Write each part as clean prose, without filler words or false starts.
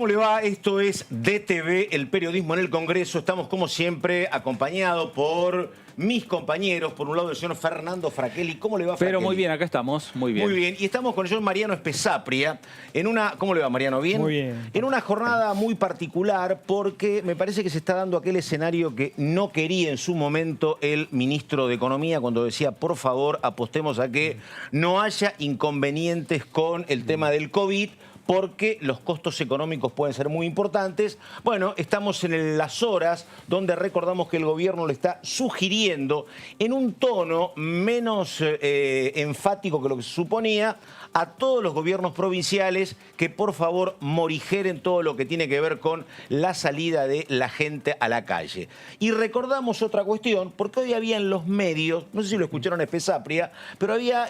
¿Cómo le va? Esto es DTV, el periodismo en el Congreso. Estamos, como siempre, acompañados por mis compañeros. Por un lado, el señor Fernando Fraquelli. ¿Cómo le va, Fraquelli? Pero muy bien, acá estamos, muy bien. Muy bien. Y estamos con el señor Mariano Espesapria en una... ¿Cómo le va, Mariano? ¿Bien? Muy bien. En una jornada muy particular porque me parece que se está dando aquel escenario que no quería en su momento el ministro de Economía cuando decía, por favor, apostemos a que no haya inconvenientes con el tema del COVID, porque los costos económicos pueden ser muy importantes. Bueno, estamos en las horas donde recordamos que el gobierno le está sugiriendo, en un tono menos enfático que lo que se suponía, a todos los gobiernos provinciales que por favor morigeren todo lo que tiene que ver con la salida de la gente a la calle. Y recordamos otra cuestión, porque hoy había en los medios, no sé si lo escucharon Espesapria, pero había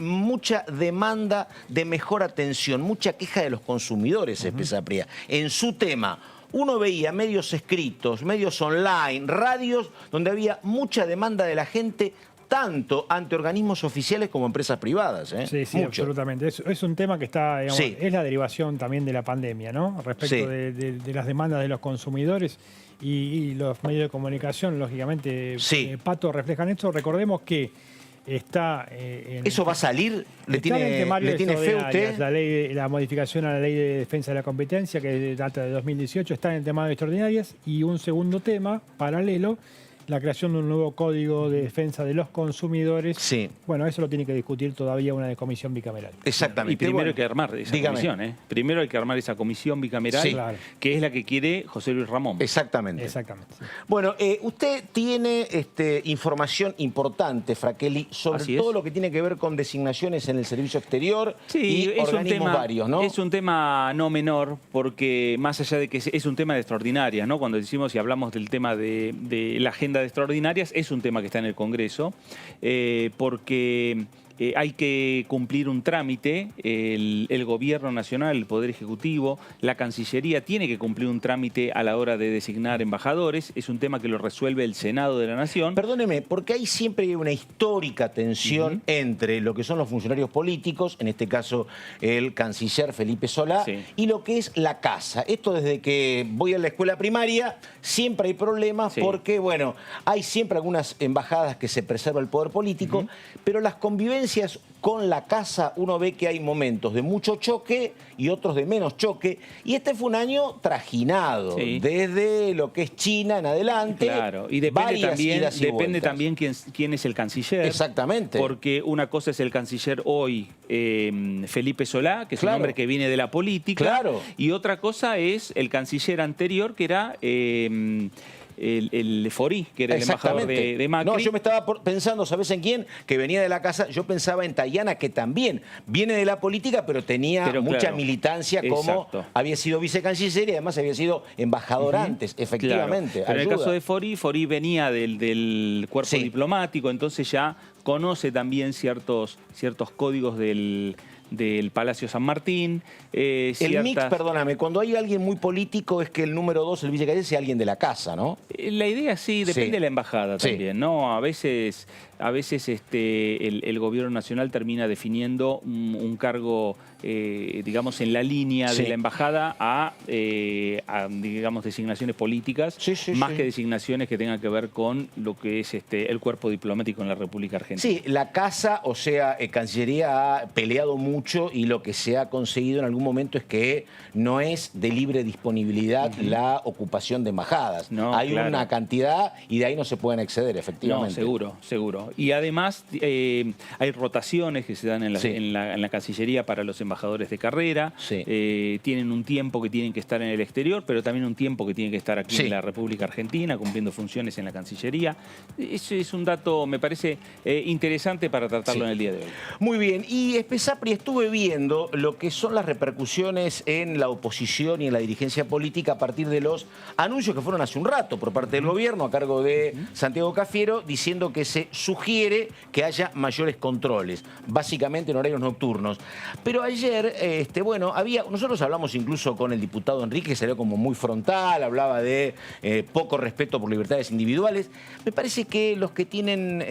mucha demanda de mejor atención, mucha queja de los consumidores, Espesapria, en su tema. Uno veía medios escritos, medios online, radios, donde había mucha demanda de la gente, tanto ante organismos oficiales como empresas privadas. Sí, sí, mucho. absolutamente. Es un tema que está, digamos, Sí. es la derivación también de la pandemia, ¿no? Respecto Sí. de las demandas de los consumidores y los medios de comunicación, lógicamente, Sí. Pato, reflejan esto. Recordemos que está... ¿Eso va a salir? ¿Le está en el tiene temario fe extraordinarias, usted? la modificación a la Ley de Defensa de la Competencia, que data de 2018, está en el temario extraordinarias. Y un segundo tema, paralelo, la creación de un nuevo código de defensa de los consumidores. Sí. Bueno, eso lo tiene que discutir todavía una comisión bicameral. Exactamente. Y primero Bueno, hay que armar esa dígame. comisión, ¿eh? Primero hay que armar esa comisión bicameral, Sí. Claro. que es la que quiere José Luis Ramón. Exactamente. Exactamente. Sí. Bueno, usted tiene información importante, Fraquelli, sobre Así todo es. lo que tiene que ver con designaciones en el servicio exterior Sí, y es un organismos tema, varios, ¿no? es un tema no menor, porque más allá de que es un tema de extraordinarias, ¿no? Cuando decimos y hablamos del tema de la agenda de extraordinarias, es un tema que está en el Congreso, porque hay que cumplir un trámite, el Gobierno Nacional, el Poder Ejecutivo, la Cancillería tiene que cumplir un trámite a la hora de designar embajadores, es un tema que lo resuelve el Senado de la Nación. Perdóneme, porque hay siempre una histórica tensión entre lo que son los funcionarios políticos, en este caso el canciller Felipe Solá, Sí. y lo que es la casa. Esto desde que voy a la escuela primaria siempre hay problemas Sí. porque, bueno, hay siempre algunas embajadas que se preserva el poder político, pero las convivencias con la casa uno ve que hay momentos de mucho choque y otros de menos choque, y este fue un año trajinado, Sí. desde lo que es China en adelante. Claro, y depende varias también, idas y vueltas. quién es el canciller. Exactamente. Porque una cosa es el canciller hoy, Felipe Solá, que es Claro. un hombre que viene de la política. Claro. Y otra cosa es el canciller anterior, que era el Forí, que era el embajador de Macri. No, yo me estaba pensando, ¿sabes en quién? Que venía de la casa. Yo pensaba en Tayana, que también viene de la política, pero tenía mucha claro, militancia como exacto. había sido vicecanciller y además había sido embajador antes, efectivamente. Claro. Pero en el ayuda. caso de Forí venía del cuerpo Sí. diplomático, entonces ya conoce también ciertos códigos del Palacio San Martín. El mix, perdóname, cuando hay alguien muy político es que el número 2, el vicecanciller, sea alguien de la casa, ¿no? La idea sí, depende Sí. de la embajada Sí. también, ¿no? A veces el gobierno nacional termina definiendo un cargo, digamos, en la línea Sí. de la embajada a, digamos, designaciones políticas, Sí, sí, más sí. que designaciones que tengan que ver con lo que es el cuerpo diplomático en la República Argentina. Sí, la casa, o sea, Cancillería ha peleado mucho y lo que se ha conseguido en algún momento es que no es de libre disponibilidad la ocupación de embajadas. No, hay claro. una cantidad y de ahí no se pueden exceder, No, efectivamente. seguro, seguro. Y además hay rotaciones que se dan en Sí. la Cancillería para los embajadores de carrera. Sí. Tienen un tiempo que tienen que estar en el exterior, pero también un tiempo que tienen que estar aquí Sí. en la República Argentina, cumpliendo funciones en la Cancillería. Eso es un dato, me parece, interesante para tratarlo Sí. en el día de hoy. Muy bien, y Espesapri, estuve viendo lo que son las repercusiones en la oposición y en la dirigencia política a partir de los anuncios que fueron hace un rato por parte del gobierno a cargo de Santiago Cafiero, diciendo que se sugiere que haya mayores controles, básicamente en horarios nocturnos. Pero ayer, bueno, nosotros hablamos incluso con el diputado Enrique, que salió como muy frontal, hablaba de poco respeto por libertades individuales. Me parece que los que tienen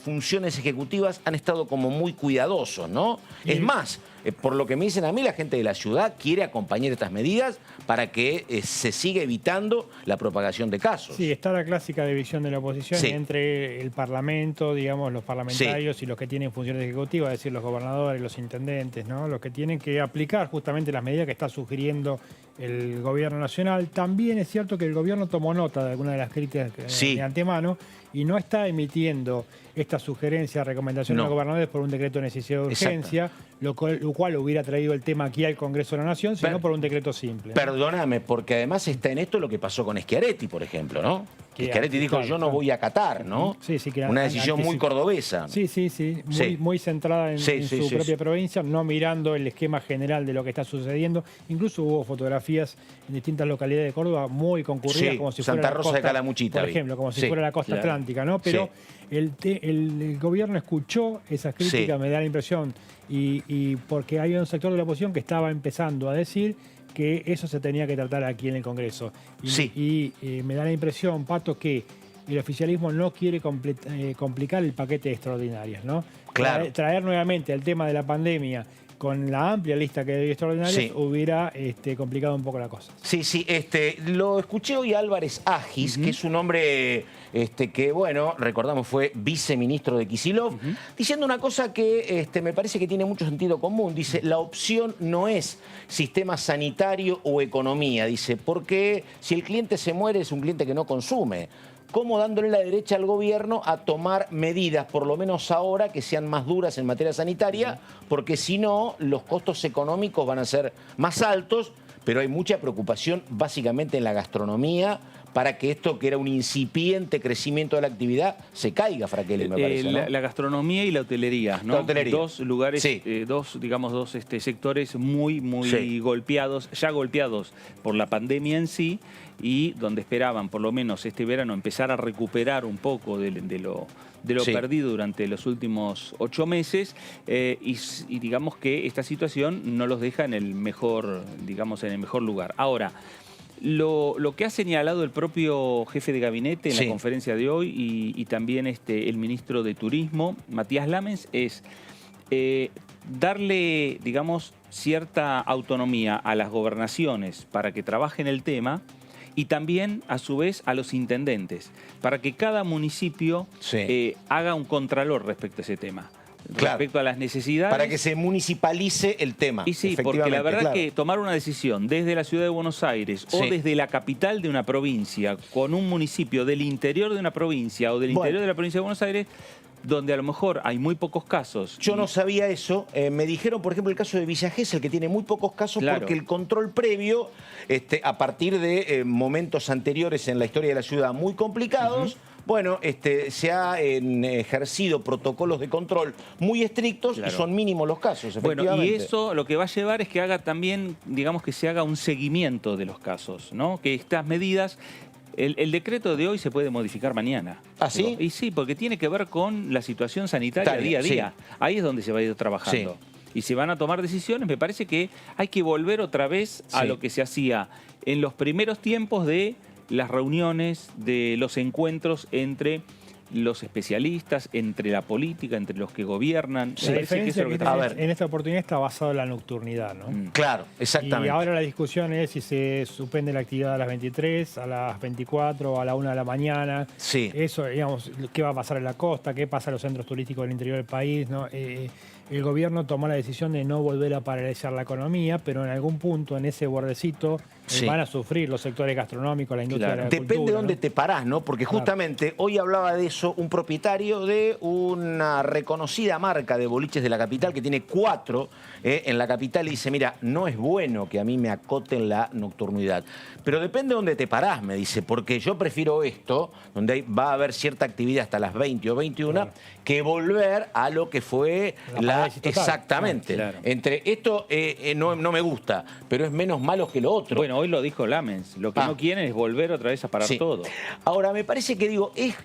funciones ejecutivas han estado como muy cuidadosos, ¿no? Es más, por lo que me dicen a mí, la gente de la ciudad quiere acompañar estas medidas para que se siga evitando la propagación de casos. Sí, está la clásica división de la oposición entre el Parlamento, digamos, los parlamentarios y los que tienen funciones ejecutivas, es decir, los gobernadores, los intendentes, ¿no? Los que tienen que aplicar justamente las medidas que está sugiriendo el gobierno nacional. También es cierto que el gobierno tomó nota de algunas de las críticas de antemano y no está emitiendo esta sugerencia, recomendación a los gobernadores por un decreto de necesidad de urgencia, lo cual hubiera traído el tema aquí al Congreso de la Nación, sino por un decreto simple. Perdóname, porque además está en esto lo que pasó con Schiaretti, por ejemplo, ¿no? Schiaretti dijo, yo no voy a acatar, ¿no? Que una decisión muy cordobesa. Muy centrada en su propia provincia, no mirando el esquema general de lo que está sucediendo. Incluso hubo fotografías en distintas localidades de Córdoba muy concurridas, como si fuera Santa Rosa la costa, de Calamuchita, por ejemplo, como si fuera la costa atlántica, ¿no? Pero el gobierno escuchó esas críticas, me da la impresión, y porque hay un sector de la oposición que estaba empezando a decir que eso se tenía que tratar aquí en el Congreso. Y me da la impresión, Pato, que el oficialismo no quiere complicar el paquete de extraordinarias, ¿no? Claro. Traer nuevamente el tema de la pandemia con la amplia lista que hay extraordinarias hubiera complicado un poco la cosa. Lo escuché hoy a Álvarez Agis, que es un hombre que, bueno, recordamos fue viceministro de Kicillof, diciendo una cosa que me parece que tiene mucho sentido común. Dice, la opción no es sistema sanitario o economía, dice, porque si el cliente se muere es un cliente que no consume. ¿Cómo dándole la derecha al gobierno a tomar medidas, por lo menos ahora, que sean más duras en materia sanitaria? Porque si no, los costos económicos van a ser más altos, pero hay mucha preocupación básicamente en la gastronomía para que esto, que era un incipiente crecimiento de la actividad, se caiga, Fraquelli, me parece, ¿no? La gastronomía y la hotelería, ¿no? La hotelería. Dos lugares, dos sectores muy golpeados, ya golpeados por la pandemia en sí, y donde esperaban, por lo menos este verano, empezar a recuperar un poco de lo perdido durante los últimos 8 meses, y digamos que esta situación no los deja en el mejor, lugar. Ahora, lo que ha señalado el propio jefe de gabinete en la conferencia de hoy y también el ministro de Turismo, Matías Lamens, es darle, digamos, cierta autonomía a las gobernaciones para que trabajen el tema y también, a su vez, a los intendentes, para que cada municipio haga un contralor respecto a ese tema. Respecto a las necesidades. Para que se municipalice el tema. Y sí, porque la verdad que tomar una decisión desde la ciudad de Buenos Aires o desde la capital de una provincia con un municipio del interior de una provincia o del interior de la provincia de Buenos Aires, donde a lo mejor hay muy pocos casos. Yo no sabía eso. Me dijeron, por ejemplo, el caso de Villa Gesell, que tiene muy pocos casos porque el control previo, a partir de momentos anteriores en la historia de la ciudad muy complicados, bueno, se ha ejercido protocolos de control muy estrictos y son mínimos los casos, efectivamente. Bueno, y eso lo que va a llevar es que haga también, digamos, que se haga un seguimiento de los casos, ¿no? Que estas medidas... El decreto de hoy se puede modificar mañana. ¿Ah, sí? Y sí, porque tiene que ver con la situación sanitaria día a día. Ahí es donde se va a ir trabajando. Y se van a tomar decisiones. Me parece que hay que volver otra vez a lo que se hacía en los primeros tiempos de las reuniones, de los encuentros entre los especialistas, entre la política, entre los que gobiernan. La diferencia que en esta oportunidad está basado en la nocturnidad, ¿no? Claro, exactamente. Y ahora la discusión es si se suspende la actividad a las 23, a las 24 o a la 1 de la mañana. Eso, digamos, qué va a pasar en la costa, qué pasa en los centros turísticos del interior del país, ¿no? El gobierno tomó la decisión de no volver a paralizar la economía, pero en algún punto, en ese bordecito, van a sufrir los sectores gastronómicos, la industria de la cultura. Depende de dónde te parás, ¿no? Porque justamente hoy hablaba de eso un propietario de una reconocida marca de boliches de la capital, que tiene 4 en la capital, y dice, mira, no es bueno que a mí me acoten la nocturnidad. Pero depende de dónde te parás, me dice, porque yo prefiero esto, donde va a haber cierta actividad hasta las 20 o 21, que volver a lo que fue la... Exactamente. Entre esto no me gusta, pero es menos malo que lo otro. Bueno, hoy lo dijo Lamens. Lo que no quieren es volver otra vez a parar todo. Ahora, me parece que, es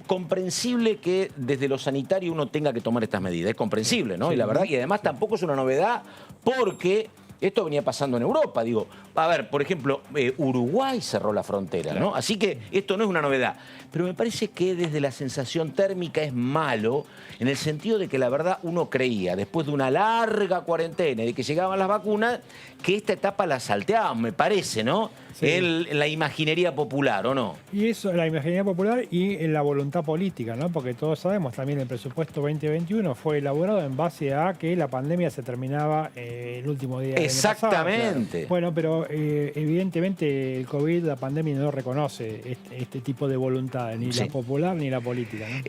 comprensible que desde lo sanitario uno tenga que tomar estas medidas. Es comprensible, ¿no? Y la verdad que además tampoco es una novedad porque Esto venía pasando en Europa, digo. A ver, por ejemplo, Uruguay cerró la frontera, ¿no? Así que esto no es una novedad. Pero me parece que desde la sensación térmica es malo, en el sentido de que la verdad uno creía, después de una larga cuarentena y de que llegaban las vacunas, que esta etapa la salteaban, me parece, ¿no? Sí. En la imaginería popular, ¿o no? Y eso, la imaginería popular y en la voluntad política, ¿no? Porque todos sabemos también el presupuesto 2021 fue elaborado en base a que la pandemia se terminaba el último día del año pasado. Exactamente. Claro. Bueno, pero evidentemente el COVID, la pandemia no reconoce este tipo de voluntad, ni la popular ni la política, ¿no?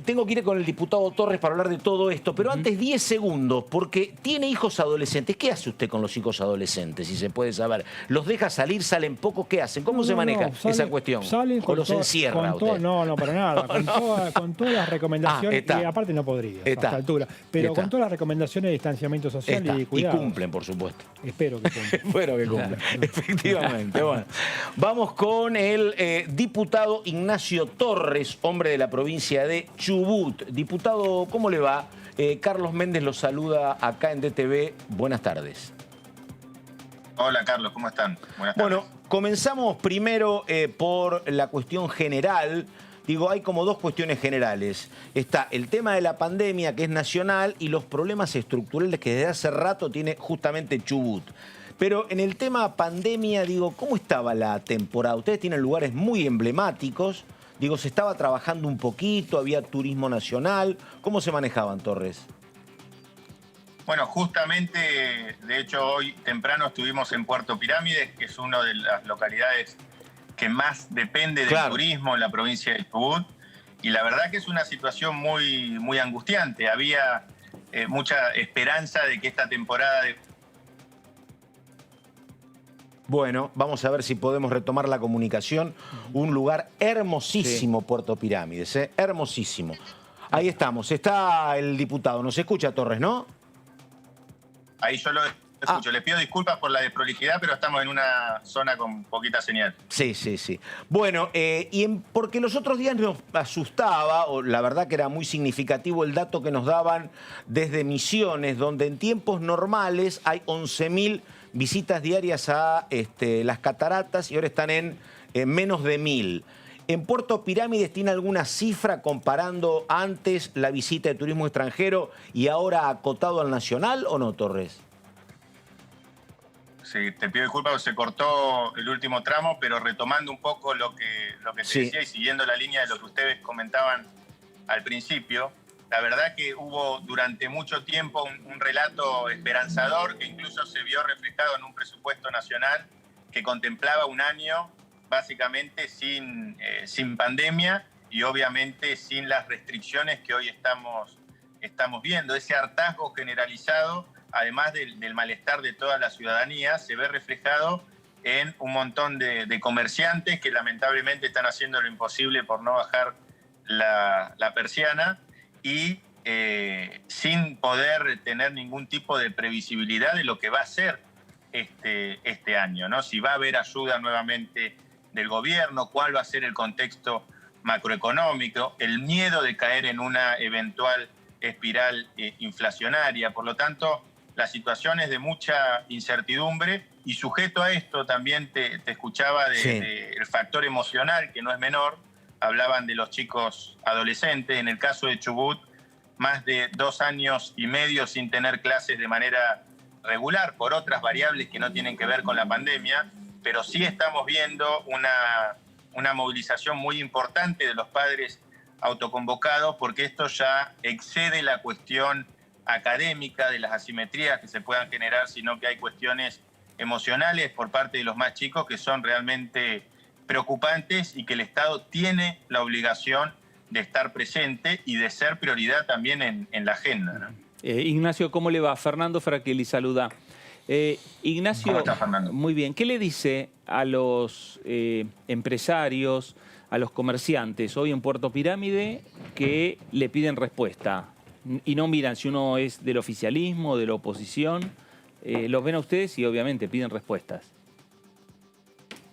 Tengo que ir con el diputado Torres para hablar de todo esto, pero antes 10 segundos, porque tiene hijos adolescentes. ¿Qué hace usted con los hicos adolescentes, si se puede saber? ¿Los deja salir, salen poco? ¿Qué hacen? ¿Cómo se maneja esa cuestión? ¿O los encierra usted? No, para nada. Con todas las recomendaciones, y aparte no podría a esta altura, pero con todas las recomendaciones de distanciamiento social y cuidado. Y cumplen, por supuesto. Espero que cumplan. Espero que cumplan, efectivamente. Bueno, vamos con el diputado Ignacio Torres, hombre de la provincia de Chubut. Diputado, ¿cómo le va? Carlos Méndez lo saluda acá en DTV. Buenas tardes. Hola Carlos, ¿cómo están? Buenas tardes. Bueno, comenzamos primero por la cuestión general. Digo, hay como dos cuestiones generales. Está el tema de la pandemia, que es nacional, y los problemas estructurales que desde hace rato tiene justamente Chubut. Pero en el tema pandemia, digo, ¿cómo estaba la temporada? Ustedes tienen lugares muy emblemáticos. Digo, ¿se estaba trabajando un poquito? ¿Había turismo nacional? ¿Cómo se manejaban, Torres? Bueno, justamente, de hecho, hoy temprano estuvimos en Puerto Pirámides, que es una de las localidades que más depende del turismo en la provincia de Chubut. Y la verdad que es una situación muy angustiante. Había mucha esperanza de que esta temporada de... Bueno, vamos a ver si podemos retomar la comunicación. Un lugar hermosísimo, Puerto Pirámides, hermosísimo. Ahí estamos, está el diputado. ¿Nos escucha, Torres, no? Ahí yo lo escucho. Les pido disculpas por la desprolijidad, pero estamos en una zona con poquita señal. Sí. Bueno, porque los otros días nos asustaba, o la verdad que era muy significativo el dato que nos daban desde Misiones, donde en tiempos normales hay 11.000 visitas diarias a las cataratas y ahora están en menos de 1.000. ¿En Puerto Pirámides tiene alguna cifra comparando antes la visita de turismo extranjero y ahora acotado al nacional o no, Torres? Sí, te pido disculpas, se cortó el último tramo, pero retomando un poco lo que te decía y siguiendo la línea de lo que ustedes comentaban al principio, la verdad que hubo durante mucho tiempo un relato esperanzador que incluso se vio reflejado en un presupuesto nacional que contemplaba un año básicamente sin pandemia y obviamente sin las restricciones que hoy estamos viendo. Ese hartazgo generalizado, además del malestar de toda la ciudadanía, se ve reflejado en un montón de comerciantes que lamentablemente están haciendo lo imposible por no bajar la persiana y sin poder tener ningún tipo de previsibilidad de lo que va a ser este año, ¿no? Si va a haber ayuda nuevamente del gobierno, cuál va a ser el contexto macroeconómico, el miedo de caer en una eventual espiral inflacionaria. Por lo tanto, la situación es de mucha incertidumbre y sujeto a esto también te escuchaba del factor emocional, que no es menor. Hablaban de los chicos adolescentes. En el caso de Chubut, más de 2 años y medio sin tener clases de manera regular por otras variables que no tienen que ver con la pandemia, pero sí estamos viendo una movilización muy importante de los padres autoconvocados, porque esto ya excede la cuestión académica de las asimetrías que se puedan generar, sino que hay cuestiones emocionales por parte de los más chicos que son realmente preocupantes y que el Estado tiene la obligación de estar presente y de ser prioridad también en la agenda, ¿no? Ignacio, ¿cómo le va? Fernando Fraquelli saluda. Ignacio, ¿cómo está, Fernando? Muy bien. ¿Qué le dice a los empresarios, a los comerciantes hoy en Puerto Pirámide que le piden respuesta y no miran si uno es del oficialismo, de la oposición? Los ven a ustedes y obviamente piden respuestas.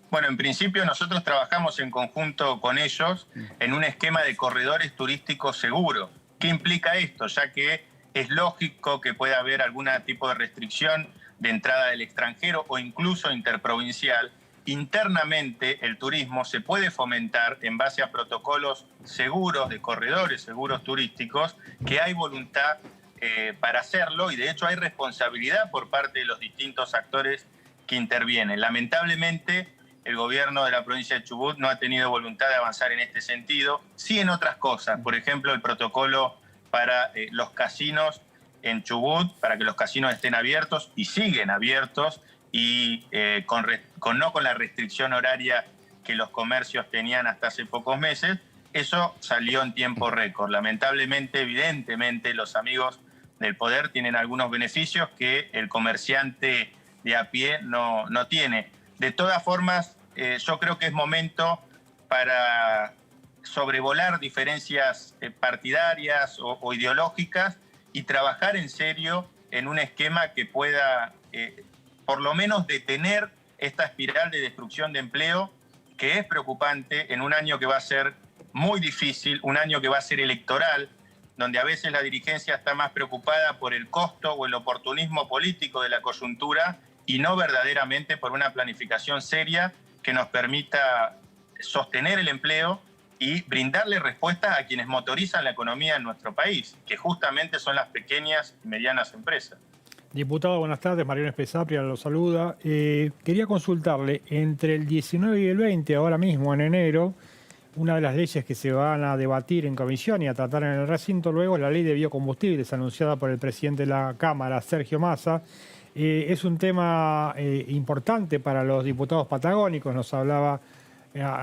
Bueno, en principio nosotros trabajamos en conjunto con ellos en un esquema de corredores turísticos seguros. ¿Qué implica esto? Ya que es lógico que pueda haber algún tipo de restricción de entrada del extranjero o incluso interprovincial, internamente el turismo se puede fomentar en base a protocolos seguros, de corredores seguros turísticos, que hay voluntad para hacerlo y de hecho hay responsabilidad por parte de los distintos actores que intervienen. Lamentablemente, el gobierno de la provincia de Chubut no ha tenido voluntad de avanzar en este sentido, sí en otras cosas, por ejemplo, el protocolo para los casinos en Chubut, para que los casinos estén abiertos y siguen abiertos y no con la restricción horaria que los comercios tenían hasta hace pocos meses. Eso salió en tiempo récord. Lamentablemente, evidentemente, los amigos del poder tienen algunos beneficios que el comerciante de a pie no tiene. De todas formas, yo creo que es momento para sobrevolar diferencias partidarias o ideológicas y trabajar en serio en un esquema que pueda por lo menos detener esta espiral de destrucción de empleo que es preocupante en un año que va a ser muy difícil, un año que va a ser electoral, donde a veces la dirigencia está más preocupada por el costo o el oportunismo político de la coyuntura y no verdaderamente por una planificación seria que nos permita sostener el empleo y brindarle respuestas a quienes motorizan la economía en nuestro país, que justamente son las pequeñas y medianas empresas. Diputado, buenas tardes. Mariano Espesapria lo saluda. Quería consultarle, entre el 19 y el 20, ahora mismo en enero, una de las leyes que se van a debatir en comisión y a tratar en el recinto luego es la ley de biocombustibles anunciada por el presidente de la Cámara, Sergio Massa. Es un tema importante para los diputados patagónicos. Nos hablaba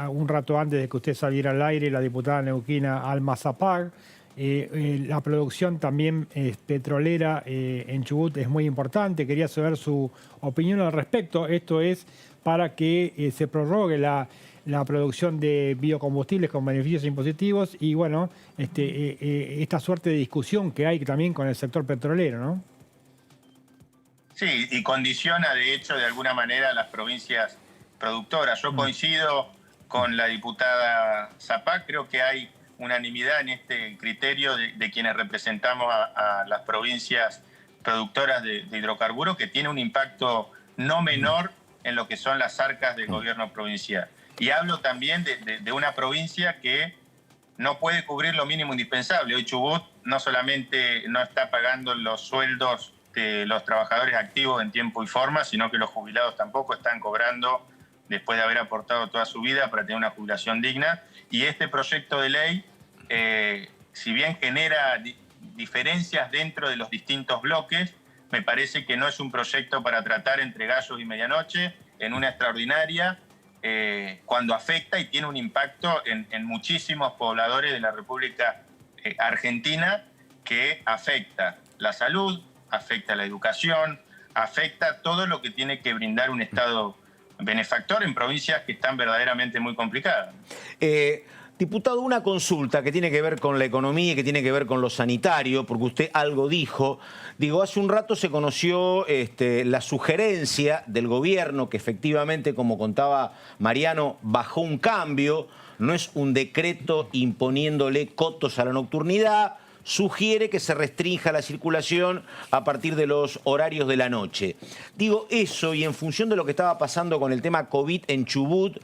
un rato antes de que usted saliera al aire la diputada neuquina Alma Zapag. La producción también petrolera en Chubut es muy importante. Quería saber su opinión al respecto. Esto es para que se prorrogue la producción de biocombustibles con beneficios impositivos y, bueno, esta suerte de discusión que hay también con el sector petrolero, ¿no? Sí, y condiciona, de hecho, de alguna manera a las provincias productoras. Yo coincido con la diputada Zapag, creo que hay unanimidad en este criterio de quienes representamos a las provincias productoras de hidrocarburos, que tiene un impacto no menor en lo que son las arcas del gobierno provincial. Y hablo también de una provincia que no puede cubrir lo mínimo indispensable. Hoy Chubut no solamente no está pagando los sueldos de los trabajadores activos en tiempo y forma, sino que los jubilados tampoco están cobrando después de haber aportado toda su vida para tener una jubilación digna. Y este proyecto de ley, si bien genera diferencias dentro de los distintos bloques, me parece que no es un proyecto para tratar entre gallos y medianoche en una extraordinaria, cuando afecta y tiene un impacto en muchísimos pobladores de la República Argentina, que afecta la salud, afecta la educación, afecta todo lo que tiene que brindar un Estado benefactor en provincias que están verdaderamente muy complicadas. Diputado, una consulta que tiene que ver con la economía y que tiene que ver con lo sanitario, porque usted algo dijo. Digo, hace un rato se conoció la sugerencia del gobierno, que efectivamente, como contaba Mariano, bajó un cambio, no es un decreto imponiéndole cotos a la nocturnidad, sugiere que se restrinja la circulación a partir de los horarios de la noche. Digo, eso y en función de lo que estaba pasando con el tema COVID en Chubut,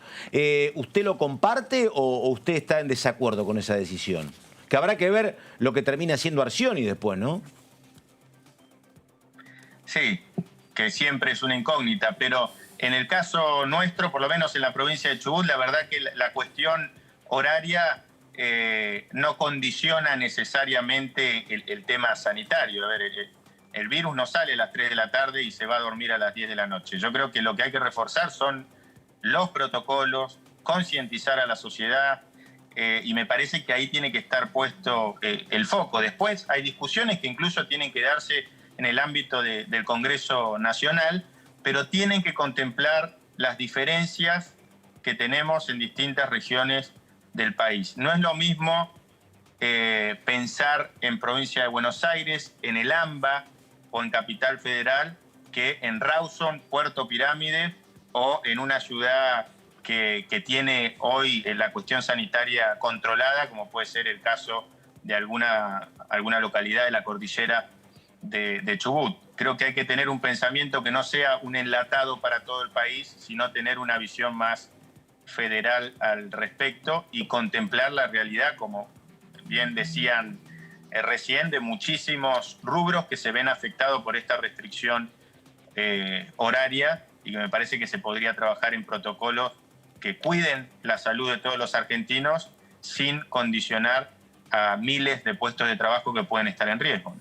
¿usted lo comparte o usted está en desacuerdo con esa decisión? Que habrá que ver lo que termina haciendo Arcioni después, ¿no? Sí, que siempre es una incógnita, pero en el caso nuestro, por lo menos en la provincia de Chubut, la verdad que la cuestión horaria no condiciona necesariamente el tema sanitario. A ver, el virus no sale a las 3 de la tarde y se va a dormir a las 10 de la noche. Yo creo que lo que hay que reforzar son los protocolos, concientizar a la sociedad, y me parece que ahí tiene que estar puesto el foco. Después hay discusiones que incluso tienen que darse en el ámbito del Congreso Nacional, pero tienen que contemplar las diferencias que tenemos en distintas regiones del país. No es lo mismo pensar en provincia de Buenos Aires, en el AMBA o en Capital Federal, que en Rawson, Puerto Pirámides o en una ciudad que tiene hoy la cuestión sanitaria controlada, como puede ser el caso de alguna localidad de la cordillera de Chubut. Creo que hay que tener un pensamiento que no sea un enlatado para todo el país, sino tener una visión más federal al respecto y contemplar la realidad, como bien decían recién, de muchísimos rubros que se ven afectados por esta restricción horaria, y que me parece que se podría trabajar en protocolos que cuiden la salud de todos los argentinos sin condicionar a miles de puestos de trabajo que pueden estar en riesgo.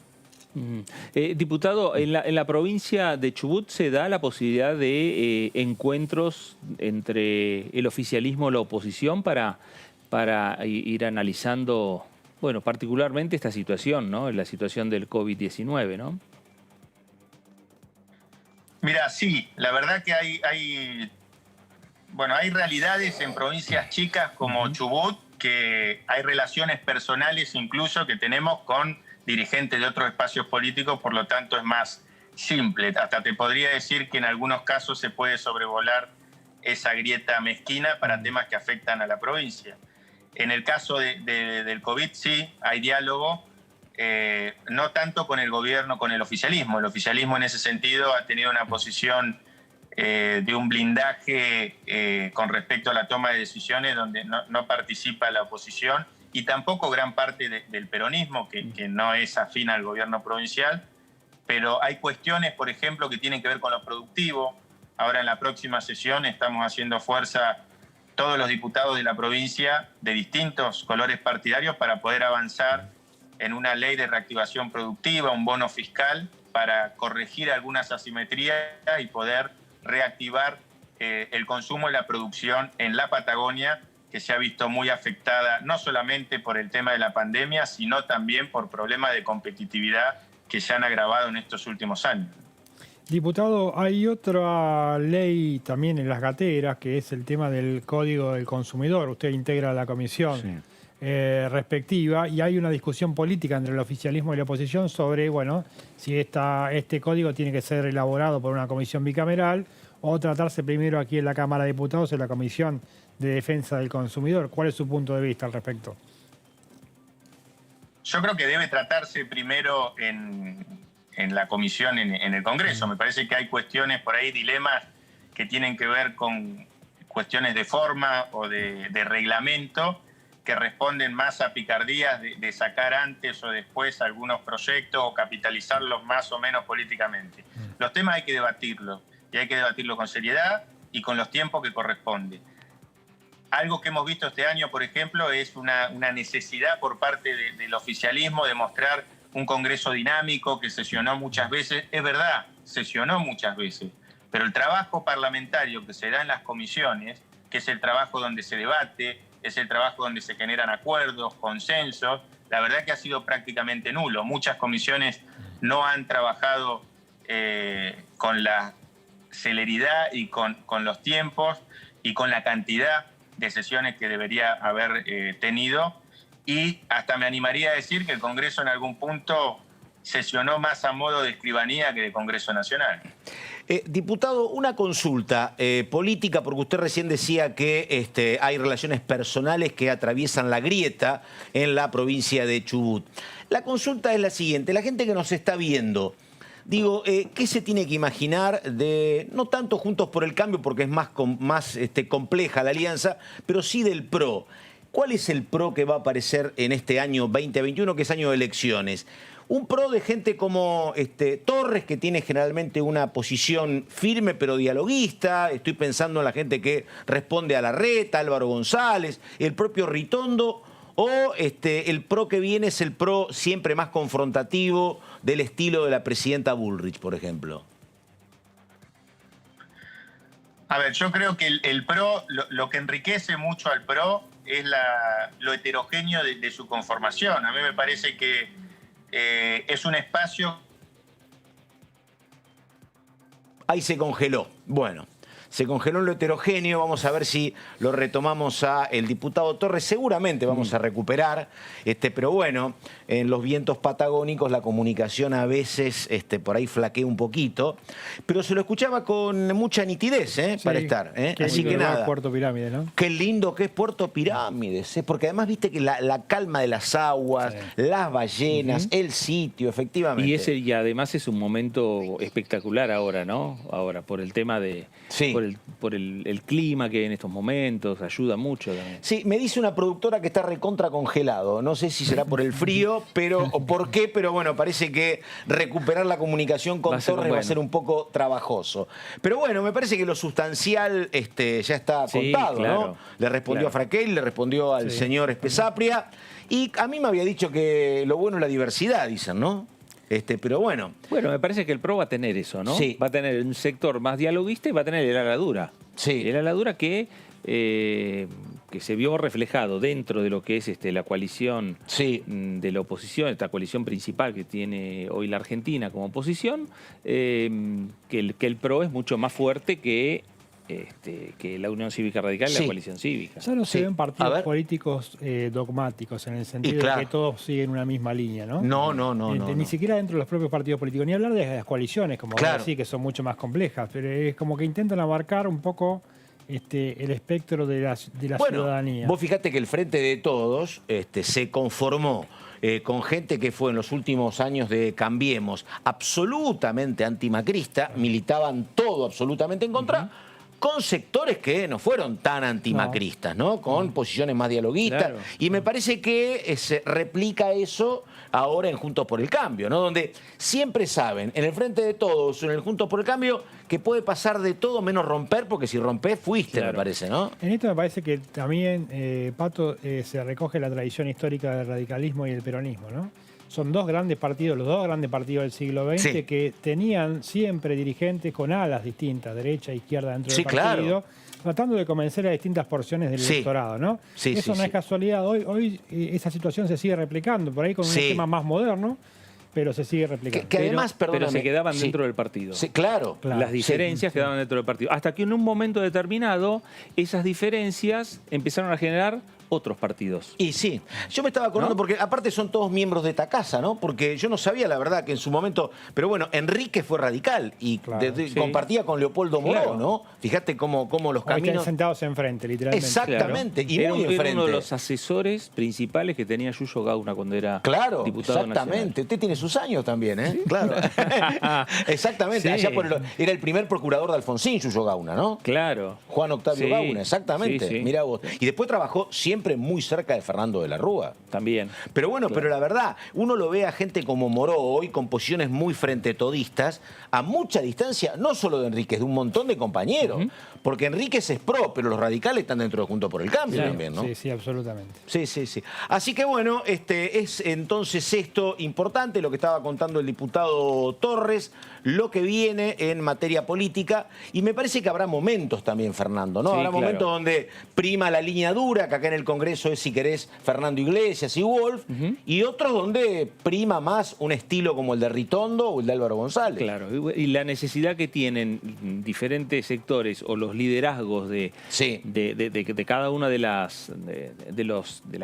Diputado, en la provincia de Chubut se da la posibilidad de encuentros entre el oficialismo y la oposición para ir analizando, bueno, particularmente esta situación, ¿no? La situación del COVID-19, ¿no? Mira, sí, la verdad que hay realidades en provincias chicas como Chubut, que hay relaciones personales incluso que tenemos con dirigentes de otros espacios políticos, por lo tanto es más simple. Hasta te podría decir que en algunos casos se puede sobrevolar esa grieta mezquina para temas que afectan a la provincia. En el caso del COVID sí, hay diálogo, no tanto con el gobierno, con el oficialismo. El oficialismo en ese sentido ha tenido una posición de un blindaje con respecto a la toma de decisiones donde no participa la oposición, y tampoco gran parte del peronismo, que no es afín al gobierno provincial, pero hay cuestiones, por ejemplo, que tienen que ver con lo productivo. Ahora en la próxima sesión estamos haciendo fuerza todos los diputados de la provincia de distintos colores partidarios para poder avanzar en una ley de reactivación productiva, un bono fiscal, para corregir algunas asimetrías y poder reactivar el consumo y la producción en la Patagonia, que se ha visto muy afectada no solamente por el tema de la pandemia, sino también por problemas de competitividad que se han agravado en estos últimos años. Diputado, hay otra ley también en las gateras, que es el tema del Código del Consumidor. Usted integra la comisión respectiva, y hay una discusión política entre el oficialismo y la oposición sobre, bueno, si este código tiene que ser elaborado por una comisión bicameral o tratarse primero aquí en la Cámara de Diputados, en la Comisión de Defensa del Consumidor. ¿Cuál es su punto de vista al respecto? Yo creo que debe tratarse primero en la comisión en el Congreso. Me parece que hay cuestiones por ahí, dilemas que tienen que ver con cuestiones de forma o de reglamento, que responden más a picardías de sacar antes o después algunos proyectos o capitalizarlos más o menos políticamente. Los temas hay que debatirlos, y hay que debatirlos con seriedad y con los tiempos que corresponde. Algo que hemos visto este año, por ejemplo, es una necesidad por parte del oficialismo de mostrar un Congreso dinámico que sesionó muchas veces. Es verdad, sesionó muchas veces, pero el trabajo parlamentario que se da en las comisiones, que es el trabajo donde se debate, es el trabajo donde se generan acuerdos, consensos, la verdad que ha sido prácticamente nulo. Muchas comisiones no han trabajado con la celeridad y con los tiempos y con la cantidad de sesiones que debería haber tenido, y hasta me animaría a decir que el Congreso en algún punto sesionó más a modo de escribanía que de Congreso Nacional. Diputado, una consulta política, porque usted recién decía que hay relaciones personales que atraviesan la grieta en la provincia de Chubut. La consulta es la siguiente: la gente que nos está viendo, digo, ¿qué se tiene que imaginar de, no tanto Juntos por el Cambio, porque es más compleja la alianza, pero sí del PRO? ¿Cuál es el PRO que va a aparecer en este año 2021, que es año de elecciones? Un PRO de gente como Torres, que tiene generalmente una posición firme pero dialoguista. Estoy pensando en la gente que responde a Larreta, Álvaro González, el propio Ritondo. ¿O el PRO que viene es el PRO siempre más confrontativo, del estilo de la presidenta Bullrich, por ejemplo? A ver, yo creo que el PRO, lo que enriquece mucho al PRO es lo heterogéneo de su conformación. A mí me parece que es un espacio... Ahí se congeló. Bueno, se congeló en lo heterogéneo. Vamos a ver si lo retomamos a el diputado Torres. Seguramente vamos a recuperar, pero bueno, en los vientos patagónicos la comunicación a veces por ahí flaquea un poquito. Pero se lo escuchaba con mucha nitidez, para estar. Así que nada. Puerto Pirámides, ¿no? Qué lindo que es Puerto Pirámides, porque además viste que la calma de las aguas, las ballenas, el sitio, efectivamente. Y además es un momento espectacular ahora, ¿no? Ahora, por el tema de... Sí. Por el clima que hay en estos momentos, ayuda mucho también. Sí, me dice una productora que está recontra congelado. No sé si será por el frío o por qué, pero bueno, parece que recuperar la comunicación con Torres va a ser un poco trabajoso. Pero bueno, me parece que lo sustancial ya está contado, claro, ¿no? Le respondió a Fraquel, le respondió al señor Espesapria. Y a mí me había dicho que lo bueno es la diversidad, dicen, ¿no? Pero bueno. Bueno, me parece que el PRO va a tener eso, ¿no? Sí. Va a tener un sector más dialoguista y va a tener el ala dura. Sí. El ala dura que se vio reflejado dentro de lo que es la coalición de la oposición, esta coalición principal que tiene hoy la Argentina como oposición, que el PRO es mucho más fuerte que la Unión Cívica Radical y la coalición cívica. Ya no se ven partidos políticos dogmáticos en el sentido de que todos siguen una misma línea, ¿no? No. Ni siquiera dentro de los propios partidos políticos, ni hablar de las coaliciones, como decir, que son mucho más complejas, pero es como que intentan abarcar un poco el espectro de la ciudadanía. Vos fijate que el Frente de Todos se conformó con gente que fue en los últimos años de Cambiemos absolutamente antimacrista, militaban todo absolutamente en contra, con sectores que no fueron tan antimacristas, ¿no? Con posiciones más dialoguistas. Claro. Y me parece que se replica eso ahora en Juntos por el Cambio, ¿no? Donde siempre saben, en el Frente de Todos, en el Juntos por el Cambio, que puede pasar de todo menos romper, porque si rompés, fuiste, me parece, ¿no? En esto me parece que también, Pato, se recoge la tradición histórica del radicalismo y el peronismo, ¿no? Son dos grandes partidos, los dos grandes partidos del siglo XX, que tenían siempre dirigentes con alas distintas, derecha e izquierda dentro del partido, tratando de convencer a distintas porciones del electorado, ¿no? Eso no es casualidad. Hoy esa situación se sigue replicando, por ahí con un esquema más moderno, pero se sigue replicando. Que además, pero se quedaban dentro del partido. Sí, claro. Las diferencias quedaban dentro del partido. Hasta que en un momento determinado, esas diferencias empezaron a generar otros partidos. Y sí, yo me estaba acordando, porque aparte son todos miembros de esta casa, ¿no? Porque yo no sabía, la verdad, que en su momento... Pero bueno, Enrique fue radical y compartía con Leopoldo Moró, ¿no? Fíjate cómo los caminos... Están sentados enfrente, literalmente. Exactamente, y era muy enfrente. Era uno de los asesores principales que tenía Yuyo Gauna cuando era diputado nacional. Exactamente. Usted tiene sus años también, ¿eh? ¿Sí? Claro. Exactamente. Allá era el primer procurador de Alfonsín, Yuyo Gauna, ¿no? Claro. Juan Octavio Gauna, exactamente. Mirá vos. Y después trabajó siempre muy cerca de Fernando de la Rúa. También. Pero bueno, pero la verdad, uno lo ve a gente como Moró hoy, con posiciones muy frente todistas, a mucha distancia, no solo de Enríquez, de un montón de compañeros. Porque Enríquez es pro, pero los radicales están dentro de Juntos por el Cambio también, ¿no? Sí, absolutamente. Sí. Así que bueno, es entonces esto importante, lo que estaba contando el diputado Torres, lo que viene en materia política, y me parece que habrá momentos también, Fernando, ¿no? Habrá momentos donde prima la línea dura, que acá en el Congreso es, si querés, Fernando Iglesias y Wolf, y otros donde prima más un estilo como el de Ritondo o el de Álvaro González. Claro, y la necesidad que tienen diferentes sectores o los liderazgos de cada una de las